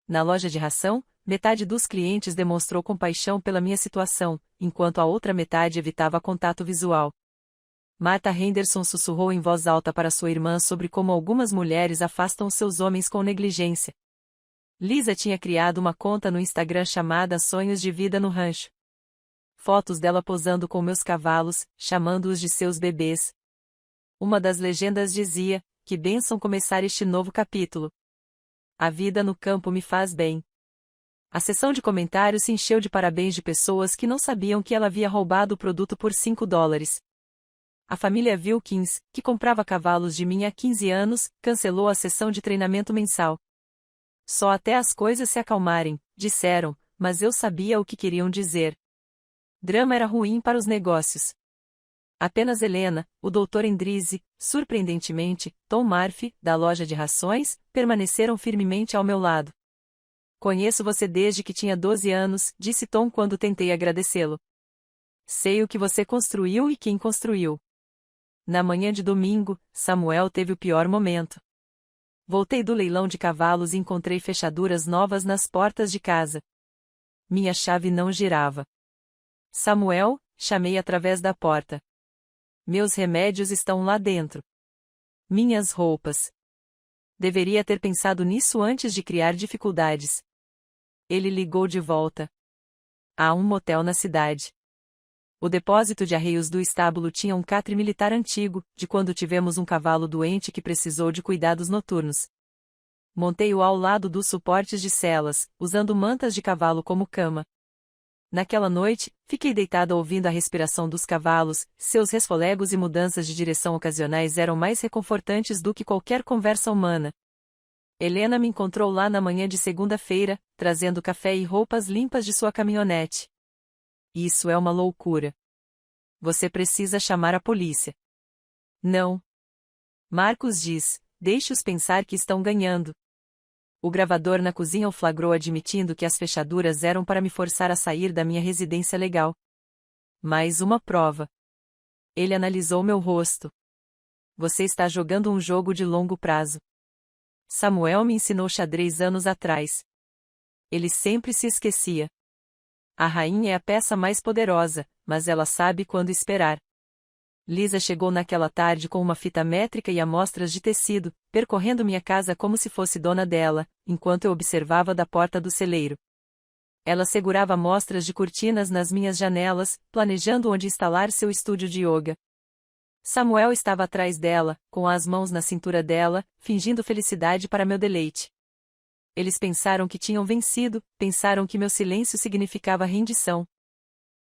Na loja de ração, metade dos clientes demonstrou compaixão pela minha situação, enquanto a outra metade evitava contato visual. Martha Henderson sussurrou em voz alta para sua irmã sobre como algumas mulheres afastam seus homens com negligência. Lisa tinha criado uma conta no Instagram chamada Sonhos de Vida no Rancho. Fotos dela posando com meus cavalos, chamando-os de seus bebês. Uma das legendas dizia: que bênção começar este novo capítulo. A vida no campo me faz bem. A seção de comentários se encheu de parabéns de pessoas que não sabiam que ela havia roubado o produto por $5. A família Wilkins, que comprava cavalos de mim há 15 anos, cancelou a sessão de treinamento mensal. Só até as coisas se acalmarem, disseram, mas eu sabia o que queriam dizer. Drama era ruim para os negócios. Apenas Helena, o Dr. Endrizzi, surpreendentemente, Tom Murphy, da loja de rações, permaneceram firmemente ao meu lado. Conheço você desde que tinha 12 anos, disse Tom quando tentei agradecê-lo. Sei o que você construiu e quem construiu. Na manhã de domingo, Samuel teve o pior momento. Voltei do leilão de cavalos e encontrei fechaduras novas nas portas de casa. Minha chave não girava. Samuel, chamei através da porta. Meus remédios estão lá dentro. Minhas roupas. Deveria ter pensado nisso antes de criar dificuldades. Ele ligou de volta. Há um motel na cidade. O depósito de arreios do estábulo tinha um catre militar antigo, de quando tivemos um cavalo doente que precisou de cuidados noturnos. Montei-o ao lado dos suportes de celas, usando mantas de cavalo como cama. Naquela noite, fiquei deitada ouvindo a respiração dos cavalos, seus resfolegos e mudanças de direção ocasionais eram mais reconfortantes do que qualquer conversa humana. Helena me encontrou lá na manhã de segunda-feira, trazendo café e roupas limpas de sua caminhonete. Isso é uma loucura. Você precisa chamar a polícia. Não. Marcos diz, deixe-os pensar que estão ganhando. O gravador na cozinha o flagrou admitindo que as fechaduras eram para me forçar a sair da minha residência legal. Mais uma prova. Ele analisou meu rosto. Você está jogando um jogo de longo prazo. Samuel me ensinou xadrez anos atrás. Ele sempre se esquecia. A rainha é a peça mais poderosa, mas ela sabe quando esperar. Lisa chegou naquela tarde com uma fita métrica e amostras de tecido, percorrendo minha casa como se fosse dona dela, enquanto eu observava da porta do celeiro. Ela segurava amostras de cortinas nas minhas janelas, planejando onde instalar seu estúdio de yoga. Samuel estava atrás dela, com as mãos na cintura dela, fingindo felicidade para meu deleite. Eles pensaram que tinham vencido, pensaram que meu silêncio significava rendição.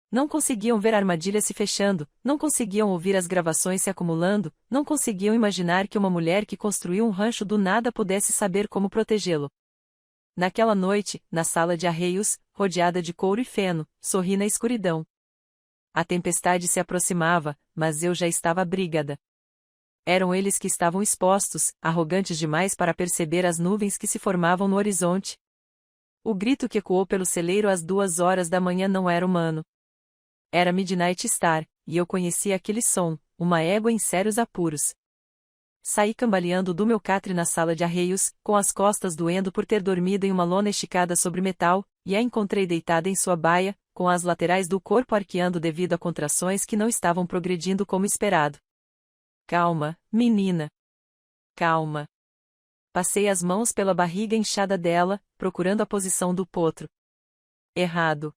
Não conseguiam ver a armadilha se fechando, não conseguiam ouvir as gravações se acumulando, não conseguiam imaginar que uma mulher que construiu um rancho do nada pudesse saber como protegê-lo. Naquela noite, na sala de arreios, rodeada de couro e feno, sorri na escuridão. A tempestade se aproximava, mas eu já estava abrigada. Eram eles que estavam expostos, arrogantes demais para perceber as nuvens que se formavam no horizonte. O grito que ecoou pelo celeiro às 2 horas da manhã não era humano. Era Midnight Star, e eu conhecia aquele som, uma égua em sérios apuros. Saí cambaleando do meu catre na sala de arreios, com as costas doendo por ter dormido em uma lona esticada sobre metal, e a encontrei deitada em sua baia, com as laterais do corpo arqueando devido a contrações que não estavam progredindo como esperado. Calma, menina. Calma. Passei as mãos pela barriga inchada dela, procurando a posição do potro. Errado.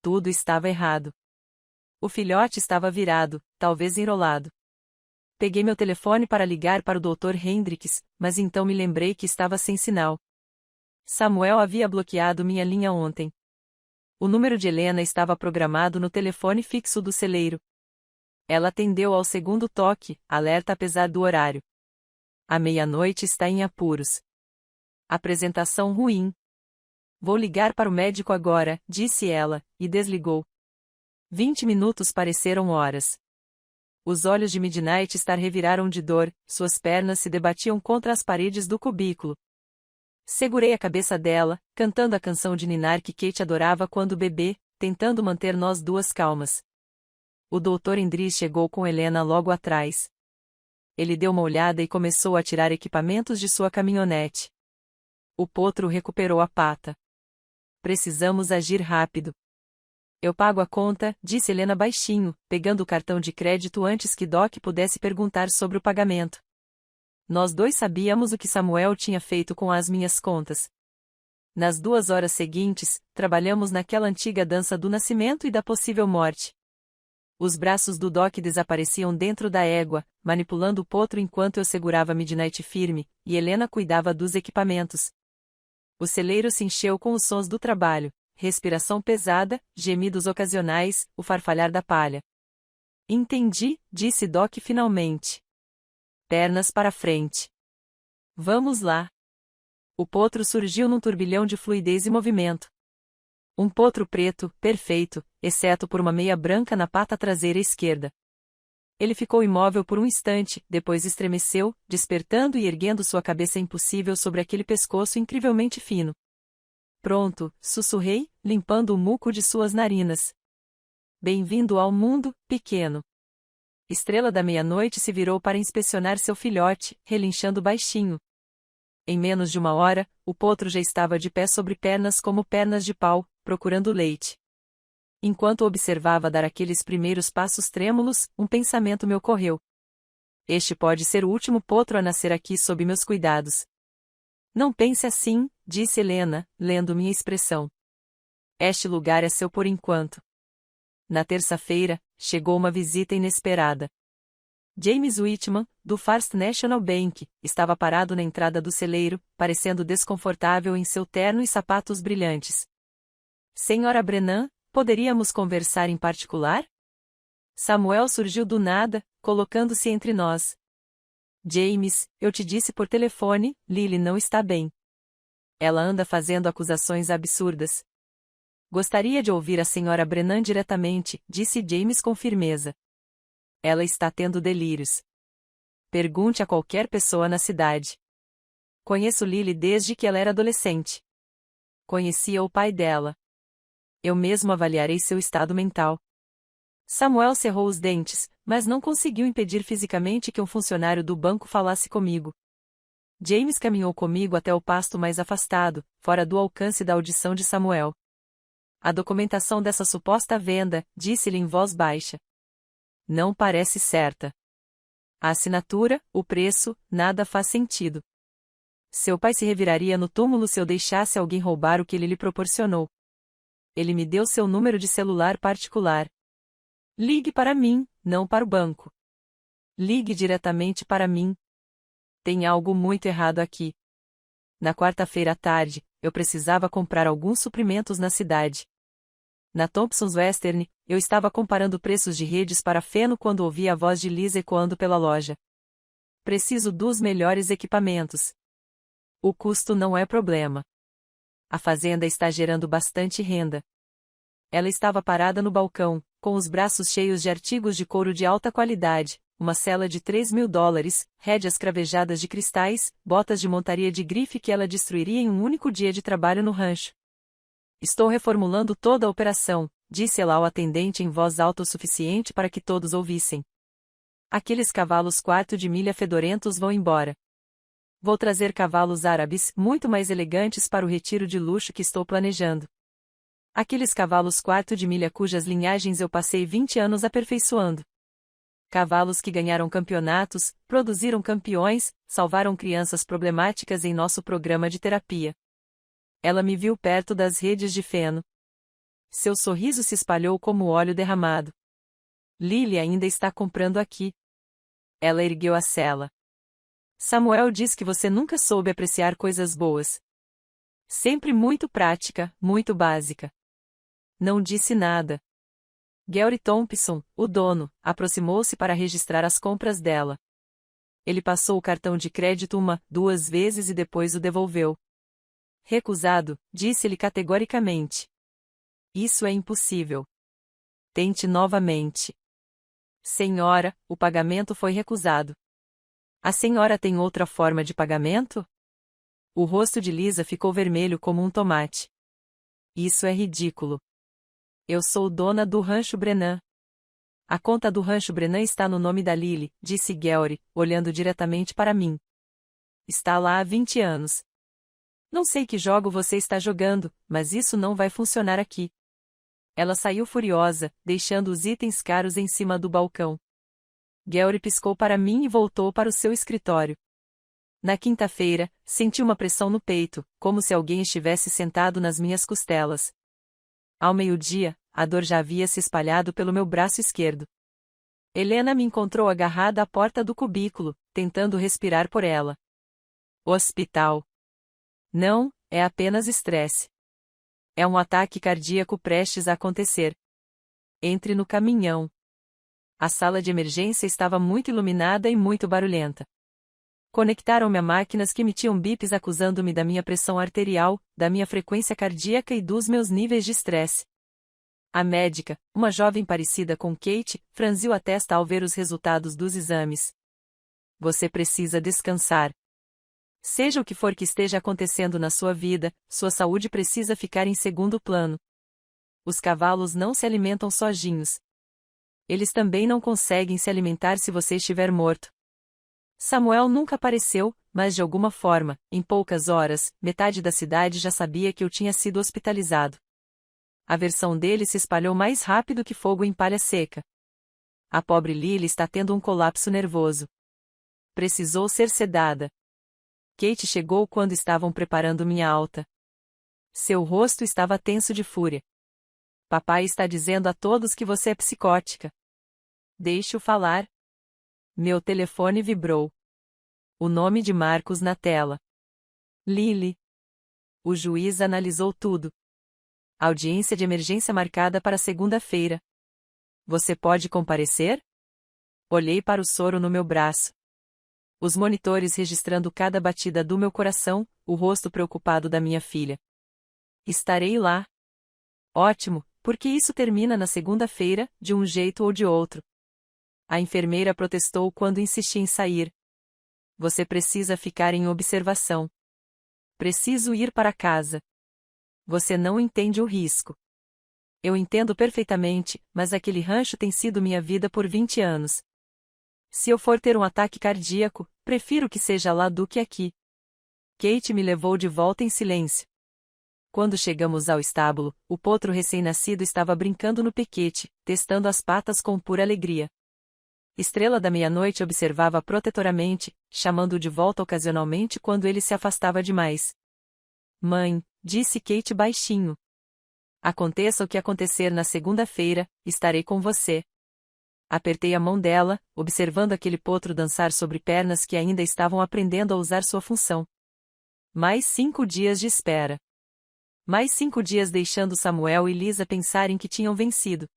Tudo estava errado. O filhote estava virado, talvez enrolado. Peguei meu telefone para ligar para o Dr. Hendricks, mas então me lembrei que estava sem sinal. Samuel havia bloqueado minha linha ontem. O número de Helena estava programado no telefone fixo do celeiro. Ela atendeu ao segundo toque, alerta apesar do horário. A meia-noite está em apuros. Apresentação ruim. Vou ligar para o médico agora, disse ela, e desligou. 20 minutos pareceram horas. Os olhos de Midnight Star reviraram de dor, suas pernas se debatiam contra as paredes do cubículo. Segurei a cabeça dela, cantando a canção de ninar que Kate adorava quando bebê, tentando manter nós duas calmas. O Dr. Endrizzi chegou com Helena logo atrás. Ele deu uma olhada e começou a tirar equipamentos de sua caminhonete. O potro recuperou a pata. Precisamos agir rápido. Eu pago a conta, disse Helena baixinho, pegando o cartão de crédito antes que Doc pudesse perguntar sobre o pagamento. Nós dois sabíamos o que Samuel tinha feito com as minhas contas. Nas 2 horas seguintes, trabalhamos naquela antiga dança do nascimento e da possível morte. Os braços do Doc desapareciam dentro da égua, manipulando o potro enquanto eu segurava Midnight firme, e Helena cuidava dos equipamentos. O celeiro se encheu com os sons do trabalho, respiração pesada, gemidos ocasionais, o farfalhar da palha. Entendi, disse Doc finalmente. Pernas para frente. Vamos lá. O potro surgiu num turbilhão de fluidez e movimento. Um potro preto, perfeito, exceto por uma meia branca na pata traseira esquerda. Ele ficou imóvel por um instante, depois estremeceu, despertando e erguendo sua cabeça impossível sobre aquele pescoço incrivelmente fino. Pronto, sussurrei, limpando o muco de suas narinas. Bem-vindo ao mundo, pequeno. Estrela da meia-noite se virou para inspecionar seu filhote, relinchando baixinho. Em menos de uma hora, o potro já estava de pé sobre pernas como pernas de pau, procurando leite. Enquanto observava dar aqueles primeiros passos trêmulos, um pensamento me ocorreu. Este pode ser o último potro a nascer aqui sob meus cuidados. Não pense assim, disse Helena, lendo minha expressão. Este lugar é seu por enquanto. Na terça-feira, chegou uma visita inesperada. James Whitman, do First National Bank, estava parado na entrada do celeiro, parecendo desconfortável em seu terno e sapatos brilhantes. Senhora Brennan, poderíamos conversar em particular? Samuel surgiu do nada, colocando-se entre nós. James, eu te disse por telefone, Lily não está bem. Ela anda fazendo acusações absurdas. Gostaria de ouvir a senhora Brennan diretamente, disse James com firmeza. Ela está tendo delírios. Pergunte a qualquer pessoa na cidade. Conheço Lily desde que ela era adolescente. Conhecia o pai dela. Eu mesmo avaliarei seu estado mental. Samuel cerrou os dentes, mas não conseguiu impedir fisicamente que um funcionário do banco falasse comigo. James caminhou comigo até o pasto mais afastado, fora do alcance da audição de Samuel. A documentação dessa suposta venda, disse-lhe em voz baixa. Não parece certa. A assinatura, o preço, nada faz sentido. Seu pai se reviraria no túmulo se eu deixasse alguém roubar o que ele lhe proporcionou. Ele me deu seu número de celular particular. Ligue para mim, não para o banco. Ligue diretamente para mim. Tem algo muito errado aqui. Na quarta-feira à tarde, eu precisava comprar alguns suprimentos na cidade. Na Thompson's Western, eu estava comparando preços de redes para feno quando ouvi a voz de Liz ecoando pela loja. Preciso dos melhores equipamentos. O custo não é problema. A fazenda está gerando bastante renda. Ela estava parada no balcão, com os braços cheios de artigos de couro de alta qualidade, uma cela de $3.000, rédeas cravejadas de cristais, botas de montaria de grife que ela destruiria em um único dia de trabalho no rancho. Estou reformulando toda a operação, disse ela ao atendente em voz alta o suficiente para que todos ouvissem. Aqueles cavalos quarto de milha fedorentos vão embora. Vou trazer cavalos árabes, muito mais elegantes para o retiro de luxo que estou planejando. Aqueles cavalos quarto de milha cujas linhagens eu passei 20 anos aperfeiçoando. Cavalos que ganharam campeonatos, produziram campeões, salvaram crianças problemáticas em nosso programa de terapia. Ela me viu perto das redes de feno. Seu sorriso se espalhou como óleo derramado. Lily ainda está comprando aqui. Ela ergueu a cela. Samuel diz que você nunca soube apreciar coisas boas. Sempre muito prática, muito básica. Não disse nada. Gary Thompson, o dono, aproximou-se para registrar as compras dela. Ele passou o cartão de crédito duas vezes e depois o devolveu. Recusado, disse-lhe categoricamente. Isso é impossível. Tente novamente. Senhora, o pagamento foi recusado. A senhora tem outra forma de pagamento? O rosto de Lisa ficou vermelho como um tomate. Isso é ridículo. Eu sou dona do Rancho Brennan. A conta do Rancho Brennan está no nome da Lily, disse Gary, olhando diretamente para mim. Está lá há 20 anos. Não sei que jogo você está jogando, mas isso não vai funcionar aqui. Ela saiu furiosa, deixando os itens caros em cima do balcão. Gary piscou para mim e voltou para o seu escritório. Na quinta-feira, senti uma pressão no peito, como se alguém estivesse sentado nas minhas costelas. Ao meio-dia, a dor já havia se espalhado pelo meu braço esquerdo. Helena me encontrou agarrada à porta do cubículo, tentando respirar por ela. Hospital. Não, É apenas estresse. É um ataque cardíaco prestes a acontecer. Entre no caminhão. A sala de emergência estava muito iluminada e muito barulhenta. Conectaram-me a máquinas que emitiam bips acusando-me da minha pressão arterial, da minha frequência cardíaca e dos meus níveis de estresse. A médica, uma jovem parecida com Kate, franziu a testa ao ver os resultados dos exames. Você precisa descansar. Seja o que for que esteja acontecendo na sua vida, sua saúde precisa ficar em segundo plano. Os cavalos não se alimentam sozinhos. Eles também não conseguem se alimentar se você estiver morto. Samuel nunca apareceu, mas de alguma forma, em poucas horas, metade da cidade já sabia que eu tinha sido hospitalizado. A versão dele se espalhou mais rápido que fogo em palha seca. A pobre Lily está tendo um colapso nervoso. Precisou ser sedada. Kate chegou quando estavam preparando minha alta. Seu rosto estava tenso de fúria. Papai está dizendo a todos que você é psicótica. Deixe-o falar. Meu telefone vibrou. O nome de Marcos na tela. Lily. O juiz analisou tudo. Audiência de emergência marcada para segunda-feira. Você pode comparecer? Olhei para o soro no meu braço. Os monitores registrando cada batida do meu coração, o rosto preocupado da minha filha. Estarei lá. Ótimo, porque isso termina na segunda-feira, de um jeito ou de outro. A enfermeira protestou quando insisti em sair. Você precisa ficar em observação. Preciso ir para casa. Você não entende o risco. Eu entendo perfeitamente, mas aquele rancho tem sido minha vida por 20 anos. Se eu for ter um ataque cardíaco, prefiro que seja lá do que aqui. Kate me levou de volta em silêncio. Quando chegamos ao estábulo, o potro recém-nascido estava brincando no piquete, testando as patas com pura alegria. Estrela da meia-noite observava protetoramente, chamando-o de volta ocasionalmente quando ele se afastava demais. Mãe, disse Kate baixinho. Aconteça o que acontecer na segunda-feira, estarei com você. Apertei a mão dela, observando aquele potro dançar sobre pernas que ainda estavam aprendendo a usar sua função. Mais 5 dias de espera. Mais 5 dias deixando Samuel e Lisa pensarem que tinham vencido.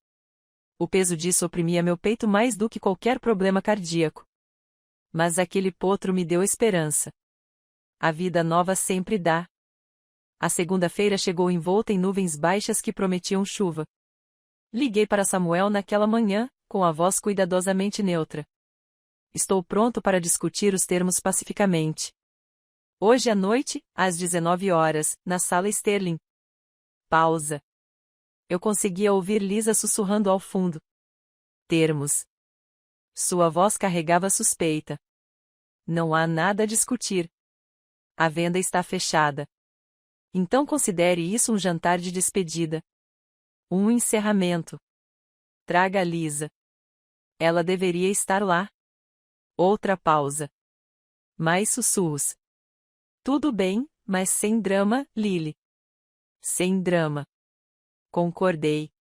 O peso disso oprimia meu peito mais do que qualquer problema cardíaco. Mas aquele potro me deu esperança. A vida nova sempre dá. A segunda-feira chegou envolta em nuvens baixas que prometiam chuva. Liguei para Samuel naquela manhã, com a voz cuidadosamente neutra. Estou pronto para discutir os termos pacificamente. Hoje à noite, às 19 horas, na sala Sterling. Pausa. Eu conseguia ouvir Lisa sussurrando ao fundo. Termos. Sua voz carregava suspeita. Não há nada a discutir. A venda está fechada. Então considere isso um jantar de despedida. Um encerramento. Traga Lisa. Ela deveria estar lá. Outra pausa. Mais sussurros. Tudo bem, mas sem drama, Lily. Sem drama. Concordei.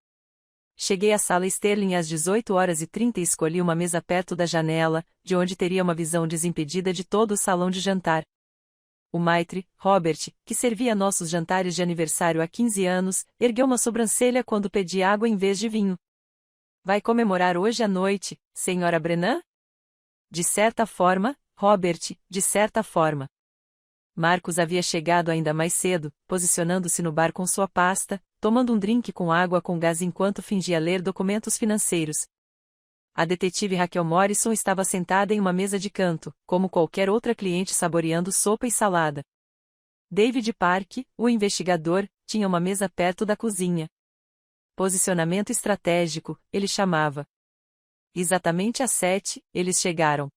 Cheguei à sala Sterling às 18h30 e escolhi uma mesa perto da janela, de onde teria uma visão desimpedida de todo o salão de jantar. O maitre, Robert, que servia nossos jantares de aniversário há 15 anos, ergueu uma sobrancelha quando pedi água em vez de vinho. Vai comemorar hoje à noite, senhora Brennan? De certa forma, Robert, de certa forma. Marcos havia chegado ainda mais cedo, posicionando-se no bar com sua pasta, tomando um drink com água com gás enquanto fingia ler documentos financeiros. A detetive Raquel Morrison estava sentada em uma mesa de canto, como qualquer outra cliente saboreando sopa e salada. David Park, o investigador, tinha uma mesa perto da cozinha. Posicionamento estratégico, ele chamava. Exatamente às 7, eles chegaram.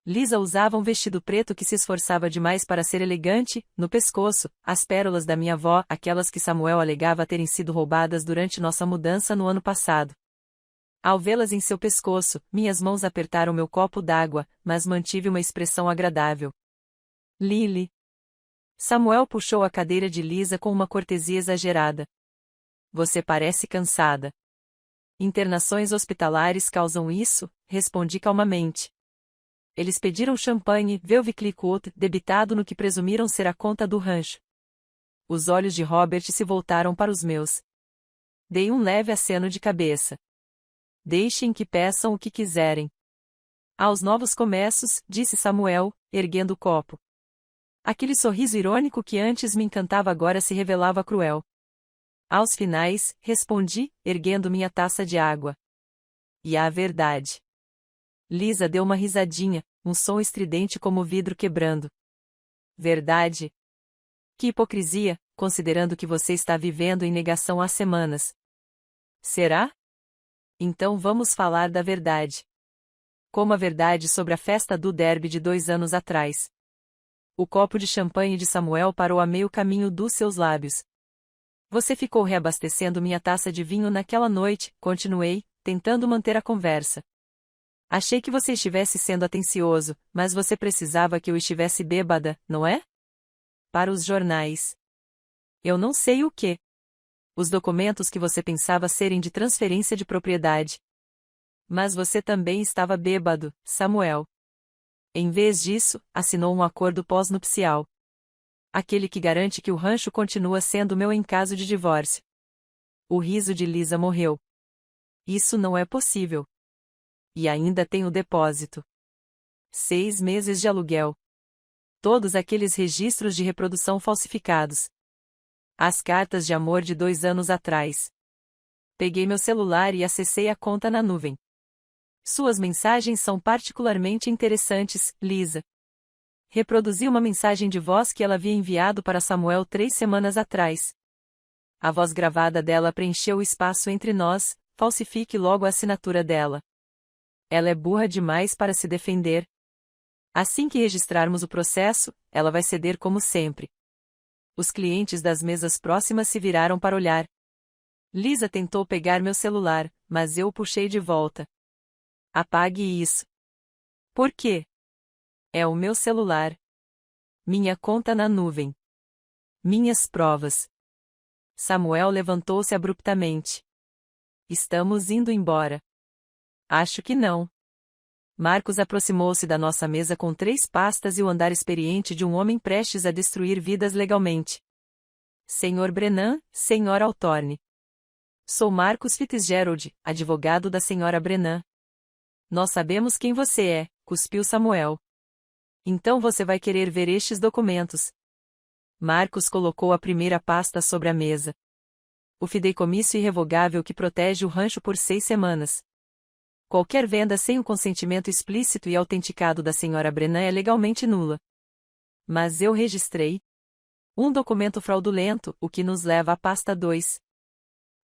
Lisa usava um vestido preto que se esforçava demais para ser elegante, no pescoço, as pérolas da minha avó, aquelas que Samuel alegava terem sido roubadas durante nossa mudança no ano passado. Ao vê-las em seu pescoço, minhas mãos apertaram meu copo d'água, mas mantive uma expressão agradável. Lily. Samuel puxou a cadeira de Lisa com uma cortesia exagerada. Você parece cansada. Internações hospitalares causam isso, respondi calmamente. Eles pediram champanhe, Velvet Clicquot, debitado no que presumiram ser a conta do rancho. Os olhos de Robert se voltaram para os meus. Dei um leve aceno de cabeça. Deixem que peçam o que quiserem. Aos novos começos, disse Samuel, erguendo o copo. Aquele sorriso irônico que antes me encantava agora se revelava cruel. Aos finais, respondi, erguendo minha taça de água. E a verdade. Lisa deu uma risadinha, um som estridente como vidro quebrando. Verdade? Que hipocrisia, considerando que você está vivendo em negação há semanas. Será? Então vamos falar da verdade. Como a verdade sobre a festa do derby de 2 anos atrás. O copo de champanhe de Samuel parou a meio caminho dos seus lábios. Você ficou reabastecendo minha taça de vinho naquela noite, continuei, tentando manter a conversa. Achei que você estivesse sendo atencioso, mas você precisava que eu estivesse bêbada, não é? Para os jornais. Eu não sei o que. Os documentos que você pensava serem de transferência de propriedade. Mas você também estava bêbado, Samuel. Em vez disso, assinou um acordo pós-nupcial. Aquele que garante que o rancho continua sendo meu em caso de divórcio. O riso de Lisa morreu. Isso não é possível. E ainda tem o depósito. 6 meses de aluguel. Todos aqueles registros de reprodução falsificados. As cartas de amor de 2 anos atrás. Peguei meu celular e acessei a conta na nuvem. Suas mensagens são particularmente interessantes, Lisa. Reproduzi uma mensagem de voz que ela havia enviado para Samuel 3 semanas atrás. A voz gravada dela preencheu o espaço entre nós, falsifique logo a assinatura dela. Ela é burra demais para se defender. Assim que registrarmos o processo, ela vai ceder como sempre. Os clientes das mesas próximas se viraram para olhar. Lisa tentou pegar meu celular, mas eu o puxei de volta. Apague isso. Por quê? É o meu celular. Minha conta na nuvem. Minhas provas. Samuel levantou-se abruptamente. Estamos indo embora. Acho que não. Marcos aproximou-se da nossa mesa com 3 pastas e o andar experiente de um homem prestes a destruir vidas legalmente. Senhor Brennan, Senhora Altorne. Sou Marcus Fitzgerald, advogado da Senhora Brennan. Nós sabemos quem você é, cuspiu Samuel. Então você vai querer ver estes documentos. Marcos colocou a primeira pasta sobre a mesa. O fideicomisso irrevogável que protege o rancho por 6 semanas. Qualquer venda sem o consentimento explícito e autenticado da Senhora Brennan é legalmente nula. Mas eu registrei um documento fraudulento, o que nos leva à pasta 2.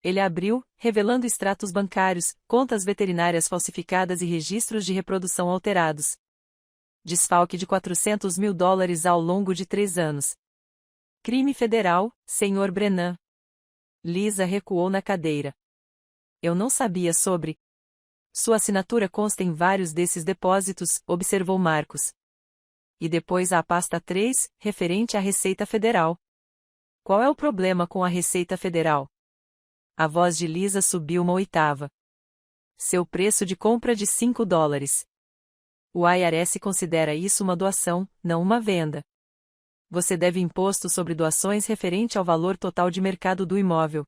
Ele abriu, revelando extratos bancários, contas veterinárias falsificadas e registros de reprodução alterados. Desfalque de $400 mil ao longo de 3 anos. Crime federal, Sr. Brennan. Lisa recuou na cadeira. Eu não sabia sobre. Sua assinatura consta em vários desses depósitos, observou Marcos. E depois há a pasta 3, referente à Receita Federal. Qual é o problema com a Receita Federal? A voz de Lisa subiu uma oitava. Seu preço de compra de $5. O IRS considera isso uma doação, não uma venda. Você deve imposto sobre doações referente ao valor total de mercado do imóvel.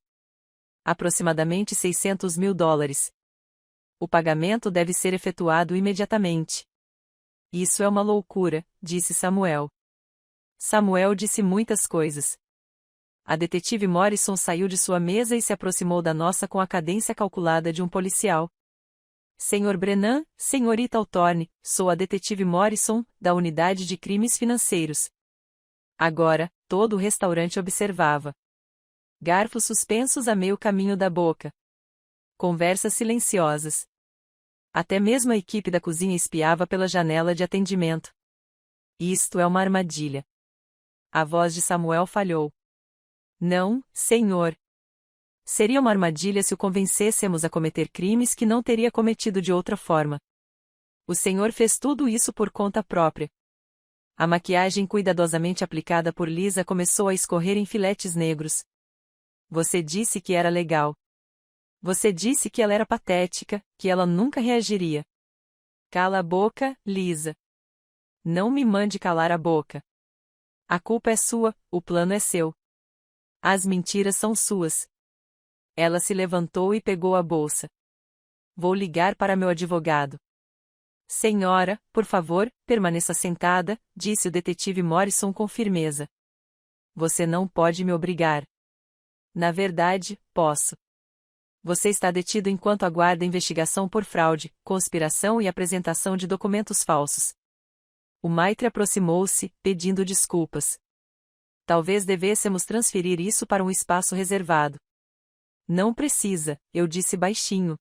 Aproximadamente $600 mil. O pagamento deve ser efetuado imediatamente. Isso é uma loucura, disse Samuel. Samuel disse muitas coisas. A detetive Morrison saiu de sua mesa e se aproximou da nossa com a cadência calculada de um policial. Senhor Brennan, senhorita Altorne, sou a detetive Morrison, da Unidade de Crimes Financeiros. Agora, todo o restaurante observava. Garfos suspensos a meio caminho da boca. Conversas silenciosas. Até mesmo a equipe da cozinha espiava pela janela de atendimento. Isto é uma armadilha. A voz de Samuel falhou. Não, senhor. Seria uma armadilha se o convencêssemos a cometer crimes que não teria cometido de outra forma. O senhor fez tudo isso por conta própria. A maquiagem cuidadosamente aplicada por Lisa começou a escorrer em filetes negros. Você disse que era legal. Você disse que ela era patética, que ela nunca reagiria. Cala a boca, Lisa. Não me mande calar a boca. A culpa é sua, o plano é seu. As mentiras são suas. Ela se levantou e pegou a bolsa. Vou ligar para meu advogado. Senhora, por favor, permaneça sentada, disse o detetive Morrison com firmeza. Você não pode me obrigar. Na verdade, posso. Você está detido enquanto aguarda investigação por fraude, conspiração e apresentação de documentos falsos. O Maitre aproximou-se, pedindo desculpas. Talvez devêssemos transferir isso para um espaço reservado. Não precisa, eu disse baixinho.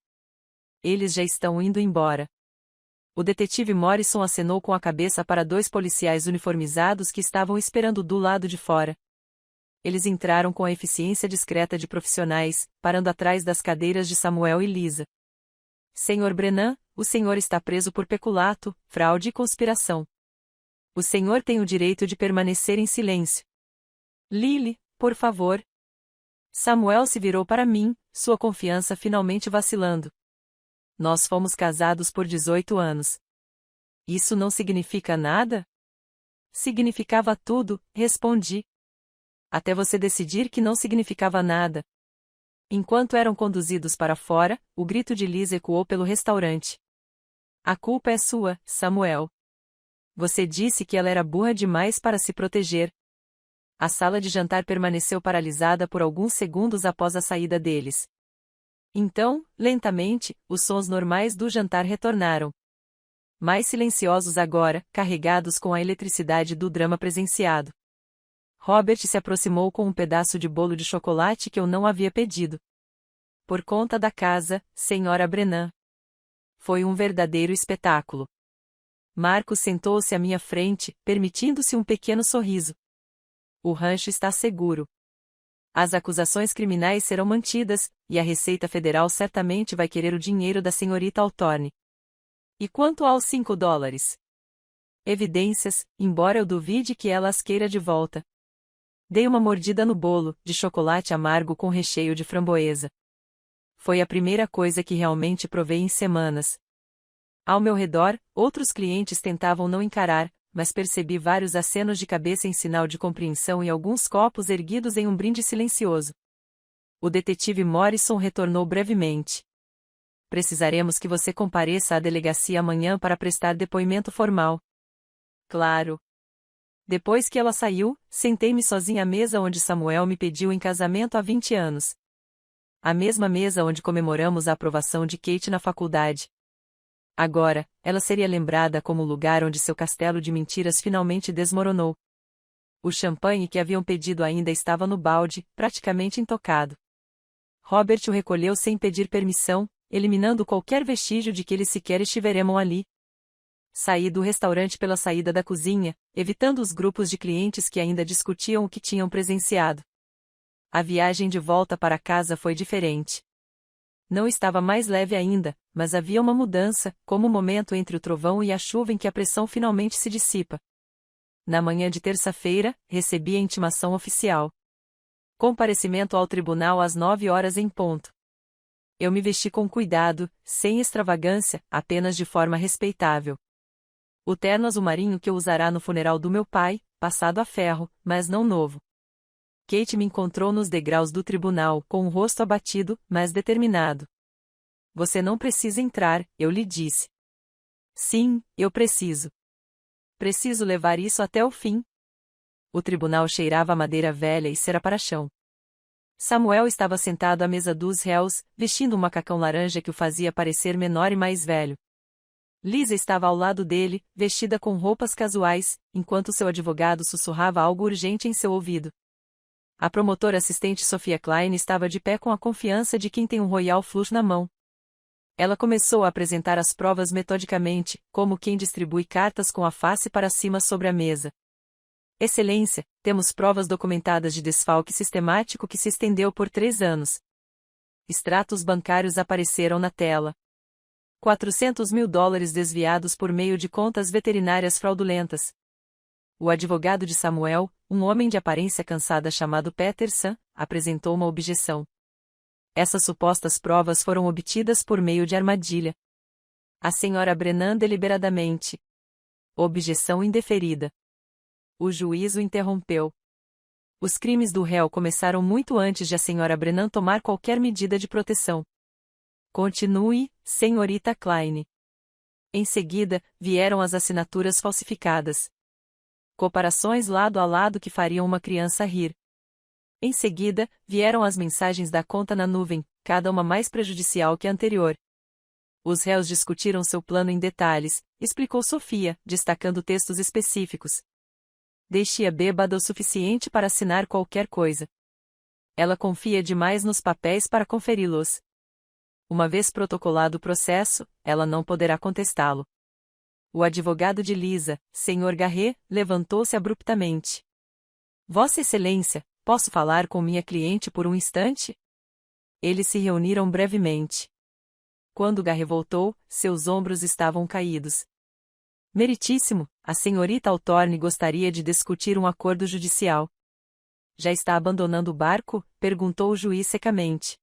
Eles já estão indo embora. O detetive Morrison acenou com a cabeça para dois policiais uniformizados que estavam esperando do lado de fora. Eles entraram com a eficiência discreta de profissionais, parando atrás das cadeiras de Samuel e Lisa. Senhor Brennan, o senhor está preso por peculato, fraude e conspiração. O senhor tem o direito de permanecer em silêncio. Lily, por favor. Samuel se virou para mim, sua confiança finalmente vacilando. Nós fomos casados por 18 anos. Isso não significa nada? Significava tudo, respondi. Até você decidir que não significava nada. Enquanto eram conduzidos para fora, o grito de Liz ecoou pelo restaurante. A culpa é sua, Samuel. Você disse que ela era burra demais para se proteger. A sala de jantar permaneceu paralisada por alguns segundos após a saída deles. Então, lentamente, os sons normais do jantar retornaram. Mais silenciosos agora, carregados com a eletricidade do drama presenciado. Robert se aproximou com um pedaço de bolo de chocolate que eu não havia pedido. Por conta da casa, Senhora Brennan. Foi um verdadeiro espetáculo. Marcos sentou-se à minha frente, permitindo-se um pequeno sorriso. O rancho está seguro. As acusações criminais serão mantidas, e a Receita Federal certamente vai querer o dinheiro da senhorita Althorne. E quanto aos $5? Evidências, embora eu duvide que ela as queira de volta. Dei uma mordida no bolo, de chocolate amargo com recheio de framboesa. Foi a primeira coisa que realmente provei em semanas. Ao meu redor, outros clientes tentavam não encarar, mas percebi vários acenos de cabeça em sinal de compreensão e alguns copos erguidos em um brinde silencioso. O detetive Morrison retornou brevemente. Precisaremos que você compareça à delegacia amanhã para prestar depoimento formal. Claro. Depois que ela saiu, sentei-me sozinha à mesa onde Samuel me pediu em casamento há 20 anos. A mesma mesa onde comemoramos a aprovação de Kate na faculdade. Agora, ela seria lembrada como o lugar onde seu castelo de mentiras finalmente desmoronou. O champanhe que haviam pedido ainda estava no balde, praticamente intocado. Robert o recolheu sem pedir permissão, eliminando qualquer vestígio de que eles sequer estiveriam ali. Saí do restaurante pela saída da cozinha, evitando os grupos de clientes que ainda discutiam o que tinham presenciado. A viagem de volta para casa foi diferente. Não estava mais leve ainda, mas havia uma mudança, como o momento entre o trovão e a chuva em que a pressão finalmente se dissipa. Na manhã de terça-feira, recebi a intimação oficial. Comparecimento ao tribunal às 9 horas em ponto. Eu me vesti com cuidado, sem extravagância, apenas de forma respeitável. O terno azul marinho que eu usará no funeral do meu pai, passado a ferro, mas não novo. Kate me encontrou nos degraus do tribunal, com o rosto abatido, mas determinado. Você não precisa entrar, eu lhe disse. Sim, eu preciso. Preciso levar isso até o fim. O tribunal cheirava a madeira velha e cera para chão. Samuel estava sentado à mesa dos réus, vestindo um macacão laranja que o fazia parecer menor e mais velho. Lisa estava ao lado dele, vestida com roupas casuais, enquanto seu advogado sussurrava algo urgente em seu ouvido. A promotora assistente Sophia Klein estava de pé com a confiança de quem tem um Royal Flush na mão. Ela começou a apresentar as provas metodicamente, como quem distribui cartas com a face para cima sobre a mesa. Excelência, temos provas documentadas de desfalque sistemático que se estendeu por 3 anos. Extratos bancários apareceram na tela. $400 mil desviados por meio de contas veterinárias fraudulentas. O advogado de Samuel, um homem de aparência cansada chamado Peterson, apresentou uma objeção. Essas supostas provas foram obtidas por meio de armadilha. A senhora Brennan deliberadamente. Objeção indeferida. O juiz o interrompeu. Os crimes do réu começaram muito antes de a senhora Brennan tomar qualquer medida de proteção. Continue, senhorita Klein. Em seguida, vieram as assinaturas falsificadas. Comparações lado a lado que fariam uma criança rir. Em seguida, vieram as mensagens da conta na nuvem, cada uma mais prejudicial que a anterior. Os réus discutiram seu plano em detalhes, explicou Sofia, destacando textos específicos. Deixe-a bêbada o suficiente para assinar qualquer coisa. Ela confia demais nos papéis para conferi-los. Uma vez protocolado o processo, ela não poderá contestá-lo. O advogado de Lisa, Sr. Garret, levantou-se abruptamente. Vossa Excelência, posso falar com minha cliente por um instante? Eles se reuniram brevemente. Quando Garret voltou, seus ombros estavam caídos. Meritíssimo, a senhorita Altorne gostaria de discutir um acordo judicial. Já está abandonando o barco? Perguntou o juiz secamente.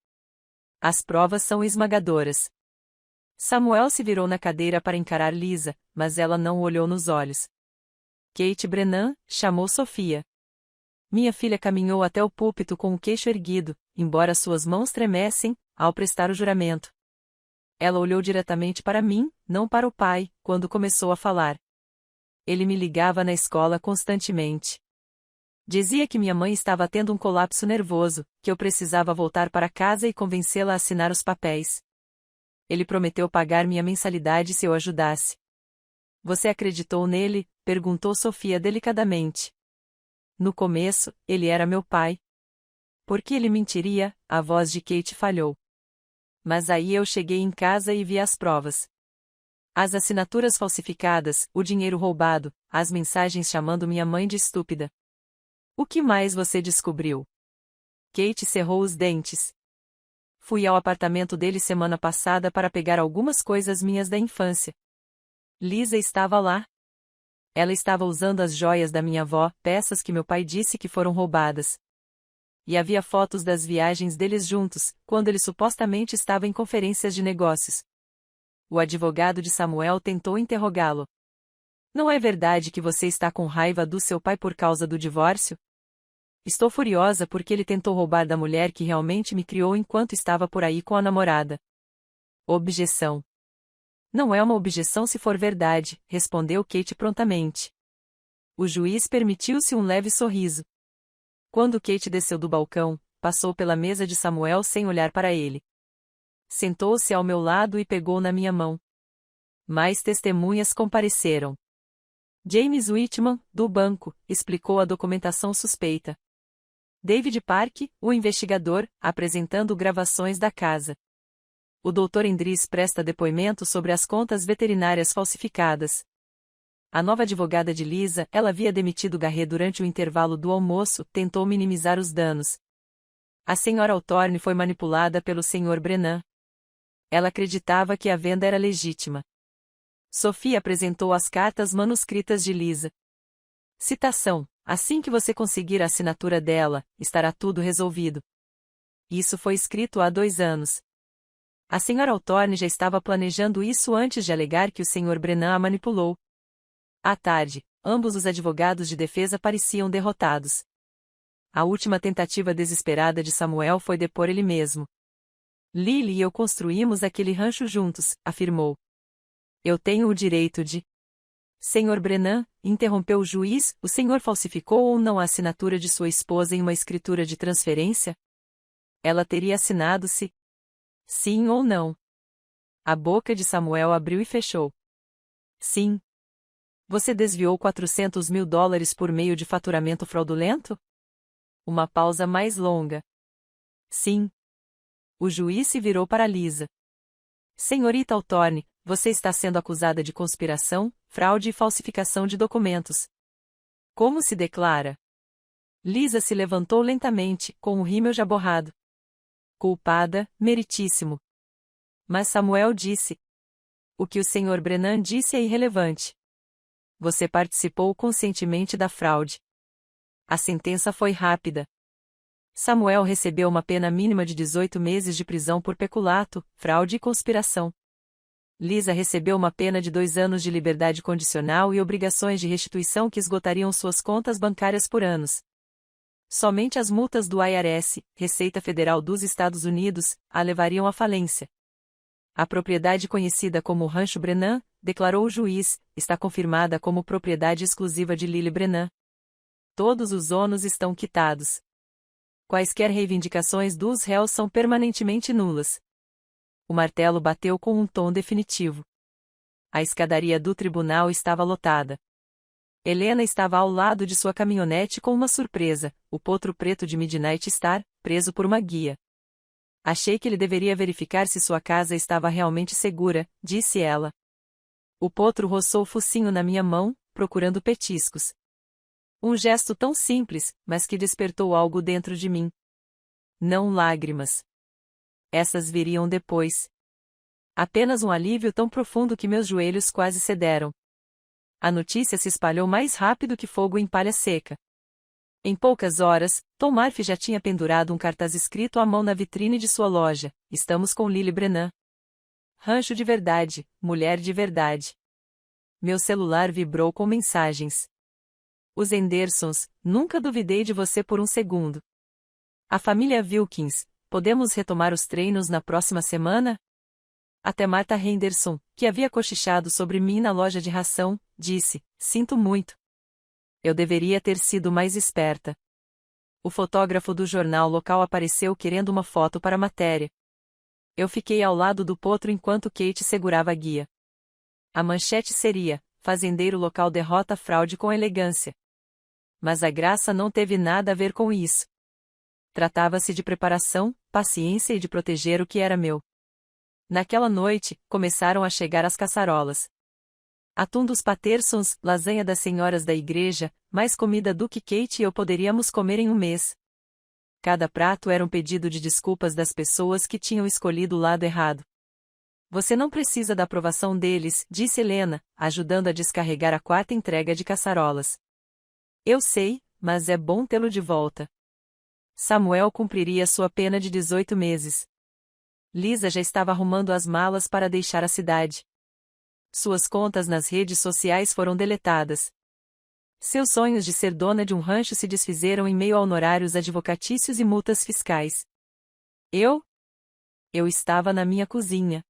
As provas são esmagadoras. Samuel se virou na cadeira para encarar Lisa, mas ela não o olhou nos olhos. Kate Brennan, chamou Sofia. Minha filha caminhou até o púlpito com o queixo erguido, embora suas mãos tremessem, ao prestar o juramento. Ela olhou diretamente para mim, não para o pai, quando começou a falar. Ele me ligava na escola constantemente. Dizia que minha mãe estava tendo um colapso nervoso, que eu precisava voltar para casa e convencê-la a assinar os papéis. Ele prometeu pagar minha mensalidade se eu ajudasse. Você acreditou nele? Perguntou Sofia delicadamente. No começo, ele era meu pai. Por que ele mentiria? A voz de Kate falhou. Mas aí eu cheguei em casa e vi as provas. As assinaturas falsificadas, o dinheiro roubado, as mensagens chamando minha mãe de estúpida. O que mais você descobriu? Kate cerrou os dentes. Fui ao apartamento dele semana passada para pegar algumas coisas minhas da infância. Lisa estava lá. Ela estava usando as joias da minha avó, peças que meu pai disse que foram roubadas. E havia fotos das viagens deles juntos, quando ele supostamente estava em conferências de negócios. O advogado de Samuel tentou interrogá-lo. Não é verdade que você está com raiva do seu pai por causa do divórcio? Estou furiosa porque ele tentou roubar da mulher que realmente me criou enquanto estava por aí com a namorada. Objeção. Não é uma objeção se for verdade, respondeu Kate prontamente. O juiz permitiu-se um leve sorriso. Quando Kate desceu do balcão, passou pela mesa de Samuel sem olhar para ele. Sentou-se ao meu lado e pegou na minha mão. Mais testemunhas compareceram. James Whitman, do banco, explicou a documentação suspeita. David Park, o investigador, apresentando gravações da casa. O Dr. Endris presta depoimento sobre as contas veterinárias falsificadas. A nova advogada de Lisa, ela havia demitido Garret durante o intervalo do almoço, tentou minimizar os danos. A senhora Altorne foi manipulada pelo Sr. Brennan. Ela acreditava que a venda era legítima. Sophie apresentou as cartas manuscritas de Lisa. Citação: assim que você conseguir a assinatura dela, estará tudo resolvido. Isso foi escrito há 2 anos. A senhora Altorne já estava planejando isso antes de alegar que o Sr. Brennan a manipulou. À tarde, ambos os advogados de defesa pareciam derrotados. A última tentativa desesperada de Samuel foi depor ele mesmo. Lily e eu construímos aquele rancho juntos, afirmou. Eu tenho o direito de... Sr. Brennan, interrompeu o juiz, o senhor falsificou ou não a assinatura de sua esposa em uma escritura de transferência? Ela teria assinado se... Sim ou não? A boca de Samuel abriu e fechou. Sim. Você desviou $400.000 por meio de faturamento fraudulento? Uma pausa mais longa. Sim. O juiz se virou para Lisa. Senhorita Altorne, você está sendo acusada de conspiração, fraude e falsificação de documentos. Como se declara? Lisa se levantou lentamente, com o rímel já borrado. Culpada, meritíssimo. Mas Samuel disse. O que o Sr. Brennan disse é irrelevante. Você participou conscientemente da fraude. A sentença foi rápida. Samuel recebeu uma pena mínima de 18 meses de prisão por peculato, fraude e conspiração. Lisa recebeu uma pena de 2 anos de liberdade condicional e obrigações de restituição que esgotariam suas contas bancárias por anos. Somente as multas do IRS, Receita Federal dos Estados Unidos, a levariam à falência. A propriedade conhecida como Rancho Brennan, declarou o juiz, está confirmada como propriedade exclusiva de Lily Brennan. Todos os ônus estão quitados. Quaisquer reivindicações dos réus são permanentemente nulas. O martelo bateu com um tom definitivo. A escadaria do tribunal estava lotada. Helena estava ao lado de sua caminhonete com uma surpresa, o potro preto de Midnight Star, preso por uma guia. Achei que ele deveria verificar se sua casa estava realmente segura, disse ela. O potro roçou o focinho na minha mão, procurando petiscos. Um gesto tão simples, mas que despertou algo dentro de mim. Não lágrimas. Essas viriam depois. Apenas um alívio tão profundo que meus joelhos quase cederam. A notícia se espalhou mais rápido que fogo em palha seca. Em poucas horas, Tom Murphy já tinha pendurado um cartaz escrito à mão na vitrine de sua loja: "Estamos com Lily Brennan. Rancho de verdade, mulher de verdade." Meu celular vibrou com mensagens. Os Hendersons, nunca duvidei de você por um segundo. A família Wilkins, podemos retomar os treinos na próxima semana? Até Martha Henderson, que havia cochichado sobre mim na loja de ração, disse: "Sinto muito. Eu deveria ter sido mais esperta." O fotógrafo do jornal local apareceu querendo uma foto para a matéria. Eu fiquei ao lado do potro enquanto Kate segurava a guia. A manchete seria: "Fazendeiro local derrota fraude com elegância." Mas a graça não teve nada a ver com isso. Tratava-se de preparação, paciência e de proteger o que era meu. Naquela noite, começaram a chegar as caçarolas. Atum dos Pattersons, lasanha das senhoras da igreja, mais comida do que Kate e eu poderíamos comer em um mês. Cada prato era um pedido de desculpas das pessoas que tinham escolhido o lado errado. "Você não precisa da aprovação deles", disse Helena, ajudando a descarregar a quarta entrega de caçarolas. "Eu sei, mas é bom tê-lo de volta." Samuel cumpriria sua pena de 18 meses. Lisa já estava arrumando as malas para deixar a cidade. Suas contas nas redes sociais foram deletadas. Seus sonhos de ser dona de um rancho se desfizeram em meio a honorários advocatícios e multas fiscais. Eu estava na minha cozinha.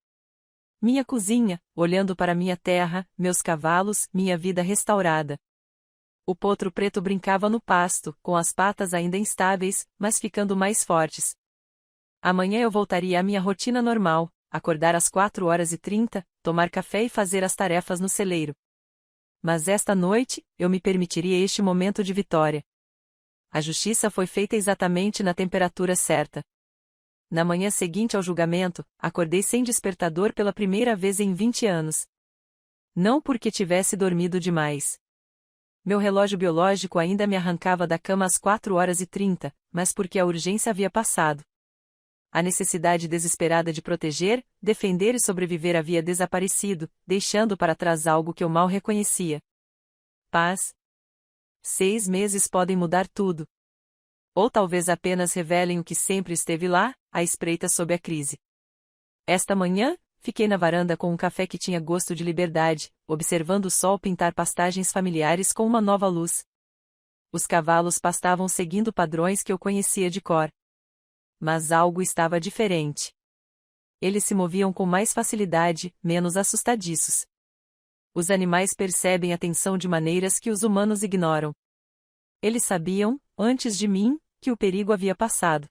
Minha cozinha, olhando para minha terra, meus cavalos, minha vida restaurada. O potro preto brincava no pasto, com as patas ainda instáveis, mas ficando mais fortes. Amanhã eu voltaria à minha rotina normal, acordar às 4h30, tomar café e fazer as tarefas no celeiro. Mas esta noite, eu me permitiria este momento de vitória. A justiça foi feita exatamente na temperatura certa. Na manhã seguinte ao julgamento, acordei sem despertador pela primeira vez em 20 anos. Não porque tivesse dormido demais. Meu relógio biológico ainda me arrancava da cama às 4h30, mas porque a urgência havia passado. A necessidade desesperada de proteger, defender e sobreviver havia desaparecido, deixando para trás algo que eu mal reconhecia. Paz. 6 meses podem mudar tudo. Ou talvez apenas revelem o que sempre esteve lá, à espreita sob a crise. Esta manhã, fiquei na varanda com um café que tinha gosto de liberdade, observando o sol pintar pastagens familiares com uma nova luz. Os cavalos pastavam seguindo padrões que eu conhecia de cor. Mas algo estava diferente. Eles se moviam com mais facilidade, menos assustadiços. Os animais percebem a tensão de maneiras que os humanos ignoram. Eles sabiam, antes de mim, que o perigo havia passado.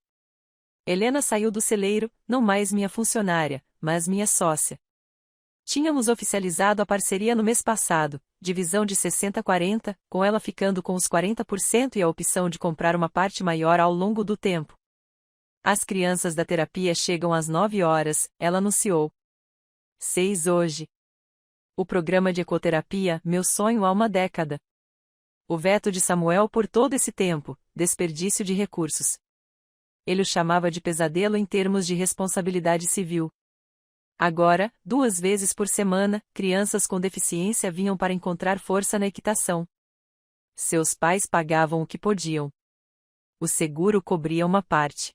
Helena saiu do celeiro, não mais minha funcionária, mas minha sócia. Tínhamos oficializado a parceria no mês passado, divisão de 60-40, com ela ficando com os 40% e a opção de comprar uma parte maior ao longo do tempo. "As crianças da terapia chegam às 9h, ela anunciou. 6 hoje. O programa de ecoterapia, meu sonho há uma década. O veto de Samuel por todo esse tempo, desperdício de recursos. Ele o chamava de pesadelo em termos de responsabilidade civil. Agora, 2 vezes por semana, crianças com deficiência vinham para encontrar força na equitação. Seus pais pagavam o que podiam. O seguro cobria uma parte.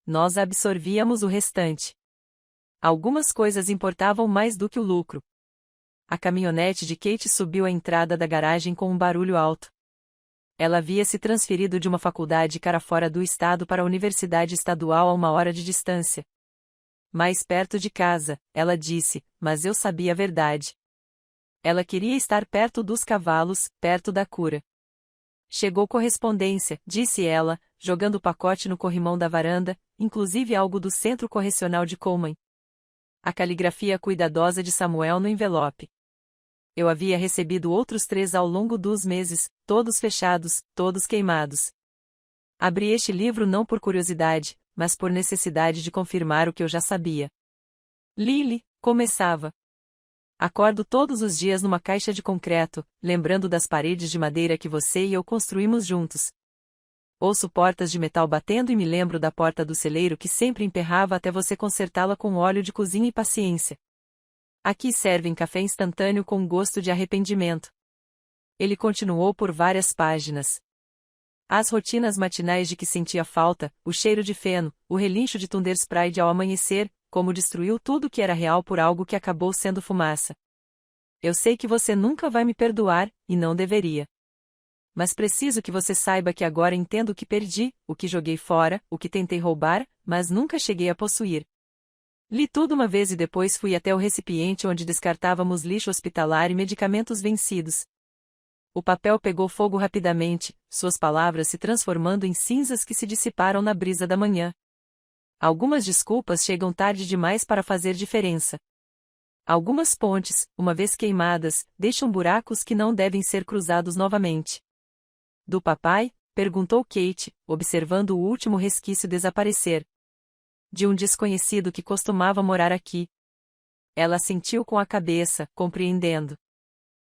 Nós absorvíamos o restante. Algumas coisas importavam mais do que o lucro. A caminhonete de Kate subiu à entrada da garagem com um barulho alto. Ela havia se transferido de uma faculdade cara fora do estado para a universidade estadual a 1 hora de distância. Mais perto de casa, ela disse, mas eu sabia a verdade. Ela queria estar perto dos cavalos, perto da cura. Chegou correspondência, disse ela, jogando o pacote no corrimão da varanda, inclusive algo do Centro Correcional de Coleman. A caligrafia cuidadosa de Samuel no envelope. Eu havia recebido outros 3 ao longo dos meses, todos fechados, todos queimados. Abri este livro não por curiosidade, mas por necessidade de confirmar o que eu já sabia. Lily, começava. Acordo todos os dias numa caixa de concreto, lembrando das paredes de madeira que você e eu construímos juntos. Ouço portas de metal batendo e me lembro da porta do celeiro que sempre emperrava até você consertá-la com óleo de cozinha e paciência. Aqui servem café instantâneo com gosto de arrependimento. Ele continuou por várias páginas. As rotinas matinais de que sentia falta, o cheiro de feno, o relincho de Thunderspride ao amanhecer, como destruiu tudo que era real por algo que acabou sendo fumaça. Eu sei que você nunca vai me perdoar, e não deveria. Mas preciso que você saiba que agora entendo o que perdi, o que joguei fora, o que tentei roubar, mas nunca cheguei a possuir. Li tudo uma vez e depois fui até o recipiente onde descartávamos lixo hospitalar e medicamentos vencidos. O papel pegou fogo rapidamente, suas palavras se transformando em cinzas que se dissiparam na brisa da manhã. Algumas desculpas chegam tarde demais para fazer diferença. Algumas pontes, uma vez queimadas, deixam buracos que não devem ser cruzados novamente. Do papai? Perguntou Kate, observando o último resquício desaparecer. De um desconhecido que costumava morar aqui. Ela assentiu com a cabeça, compreendendo.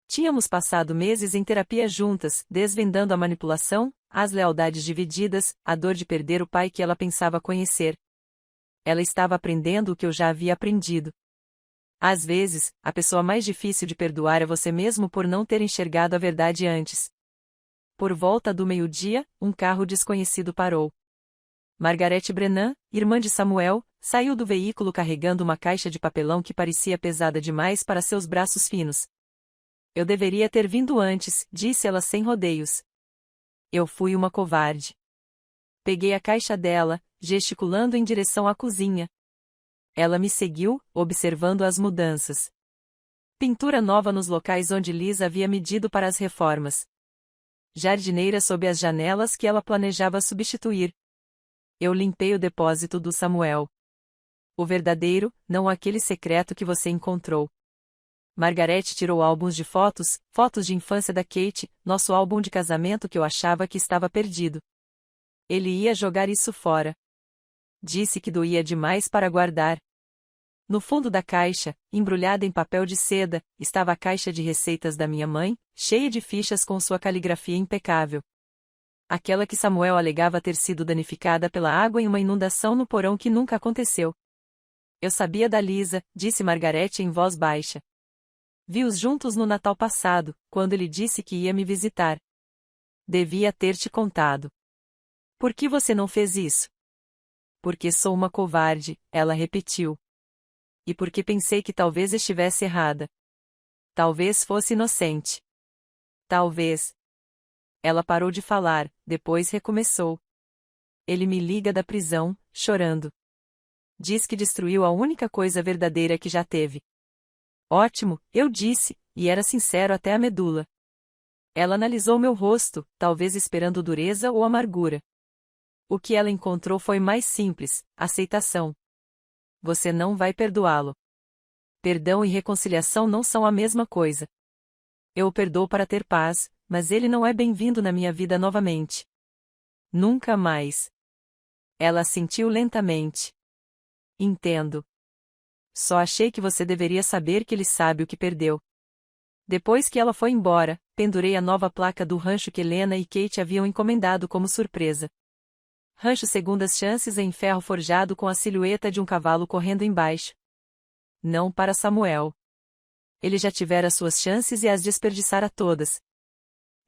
Tínhamos passado meses em terapia juntas, desvendando a manipulação, as lealdades divididas, a dor de perder o pai que ela pensava conhecer. Ela estava aprendendo o que eu já havia aprendido. Às vezes, a pessoa mais difícil de perdoar é você mesmo por não ter enxergado a verdade antes. Por volta do meio-dia, um carro desconhecido parou. Margaret Brennan, irmã de Samuel, saiu do veículo carregando uma caixa de papelão que parecia pesada demais para seus braços finos. Eu deveria ter vindo antes, disse ela sem rodeios. Eu fui uma covarde. Peguei a caixa dela, gesticulando em direção à cozinha. Ela me seguiu, observando as mudanças. Pintura nova nos locais onde Liz havia medido para as reformas. Jardineira sob as janelas que ela planejava substituir. Eu limpei o depósito do Samuel. O verdadeiro, não aquele secreto que você encontrou. Margaret tirou álbuns de fotos, fotos de infância da Kate, nosso álbum de casamento que eu achava que estava perdido. Ele ia jogar isso fora. Disse que doía demais para guardar. No fundo da caixa, embrulhada em papel de seda, estava a caixa de receitas da minha mãe, cheia de fichas com sua caligrafia impecável. Aquela que Samuel alegava ter sido danificada pela água em uma inundação no porão que nunca aconteceu. Eu sabia da Lisa, disse Margaret em voz baixa. Vi-os juntos no Natal passado, quando ele disse que ia me visitar. Devia ter te contado. Por que você não fez isso? Porque sou uma covarde, ela repetiu. E porque pensei que talvez estivesse errada. Talvez fosse inocente. Talvez. Ela parou de falar, depois recomeçou. Ele me liga da prisão, chorando. Diz que destruiu a única coisa verdadeira que já teve. Ótimo, eu disse, e era sincero até a medula. Ela analisou meu rosto, talvez esperando dureza ou amargura. O que ela encontrou foi mais simples, aceitação. Você não vai perdoá-lo. Perdão e reconciliação não são a mesma coisa. Eu o perdoo para ter paz, mas ele não é bem-vindo na minha vida novamente. Nunca mais. Ela assentiu lentamente. Entendo. Só achei que você deveria saber que ele sabe o que perdeu. Depois que ela foi embora, pendurei a nova placa do rancho que Helena e Kate haviam encomendado como surpresa. Rancho Segundas Chances em ferro forjado com a silhueta de um cavalo correndo embaixo. Não para Samuel. Ele já tivera suas chances e as desperdiçara todas.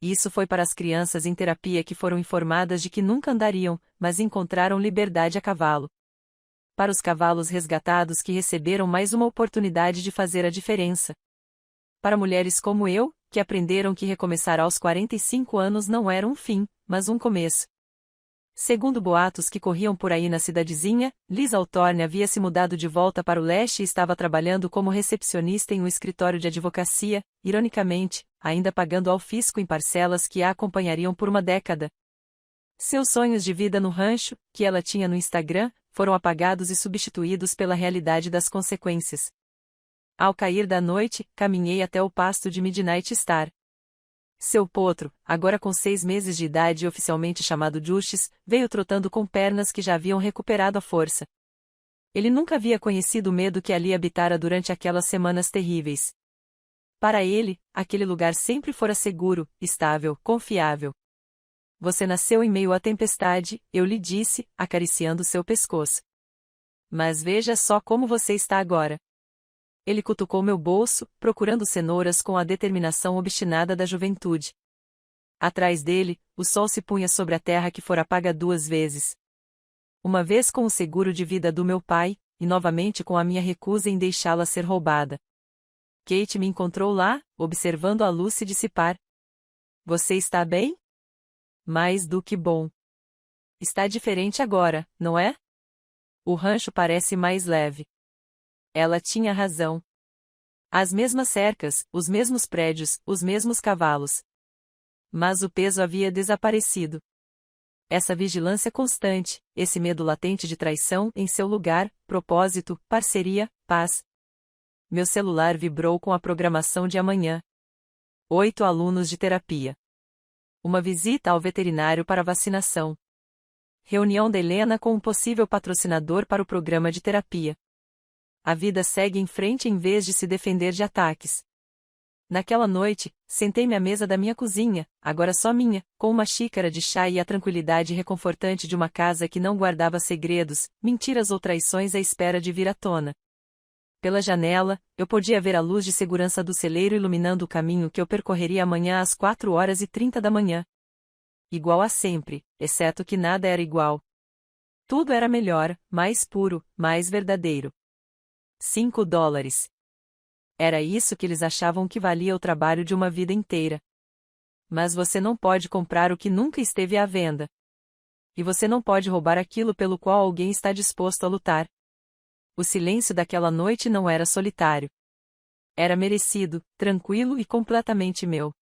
Isso foi para as crianças em terapia que foram informadas de que nunca andariam, mas encontraram liberdade a cavalo. Para os cavalos resgatados que receberam mais uma oportunidade de fazer a diferença. Para mulheres como eu, que aprenderam que recomeçar aos 45 anos não era um fim, mas um começo. Segundo boatos que corriam por aí na cidadezinha, Liz Althorne havia se mudado de volta para o leste e estava trabalhando como recepcionista em um escritório de advocacia, ironicamente, ainda pagando ao fisco em parcelas que a acompanhariam por uma década. Seus sonhos de vida no rancho, que ela tinha no Instagram, foram apagados e substituídos pela realidade das consequências. Ao cair da noite, caminhei até o pasto de Midnight Star. Seu potro, agora com 6 meses de idade e oficialmente chamado Justice, veio trotando com pernas que já haviam recuperado a força. Ele nunca havia conhecido o medo que ali habitara durante aquelas semanas terríveis. Para ele, aquele lugar sempre fora seguro, estável, confiável. Você nasceu em meio à tempestade, eu lhe disse, acariciando seu pescoço. Mas veja só como você está agora. Ele cutucou meu bolso, procurando cenouras com a determinação obstinada da juventude. Atrás dele, o sol se punha sobre a terra que fora paga 2 vezes. Uma vez com o seguro de vida do meu pai, e novamente com a minha recusa em deixá-la ser roubada. Kate me encontrou lá, observando a luz se dissipar. Você está bem? Mais do que bom. Está diferente agora, não é? O rancho parece mais leve. Ela tinha razão. As mesmas cercas, os mesmos prédios, os mesmos cavalos. Mas o peso havia desaparecido. Essa vigilância constante, esse medo latente de traição em seu lugar, propósito, parceria, paz. Meu celular vibrou com a programação de amanhã. 8 alunos de terapia. Uma visita ao veterinário para vacinação. Reunião da Helena com um possível patrocinador para o programa de terapia. A vida segue em frente em vez de se defender de ataques. Naquela noite, sentei-me à mesa da minha cozinha, agora só minha, com uma xícara de chá e a tranquilidade reconfortante de uma casa que não guardava segredos, mentiras ou traições à espera de vir à tona. Pela janela, eu podia ver a luz de segurança do celeiro iluminando o caminho que eu percorreria amanhã às 4h30 da manhã. Igual a sempre, exceto que nada era igual. Tudo era melhor, mais puro, mais verdadeiro. $5. Era isso que eles achavam que valia o trabalho de uma vida inteira. Mas você não pode comprar o que nunca esteve à venda. E você não pode roubar aquilo pelo qual alguém está disposto a lutar. O silêncio daquela noite não era solitário. Era merecido, tranquilo e completamente meu.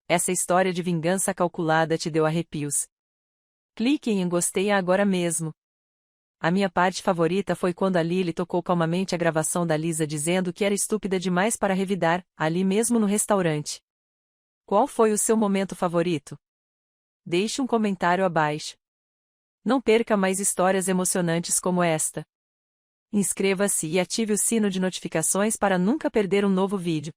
Essa história de vingança calculada te deu arrepios. Clique em gostei agora mesmo. A minha parte favorita foi quando a Lily tocou calmamente a gravação da Lisa dizendo que era estúpida demais para revidar, ali mesmo no restaurante. Qual foi o seu momento favorito? Deixe um comentário abaixo. Não perca mais histórias emocionantes como esta. Inscreva-se e ative o sino de notificações para nunca perder um novo vídeo.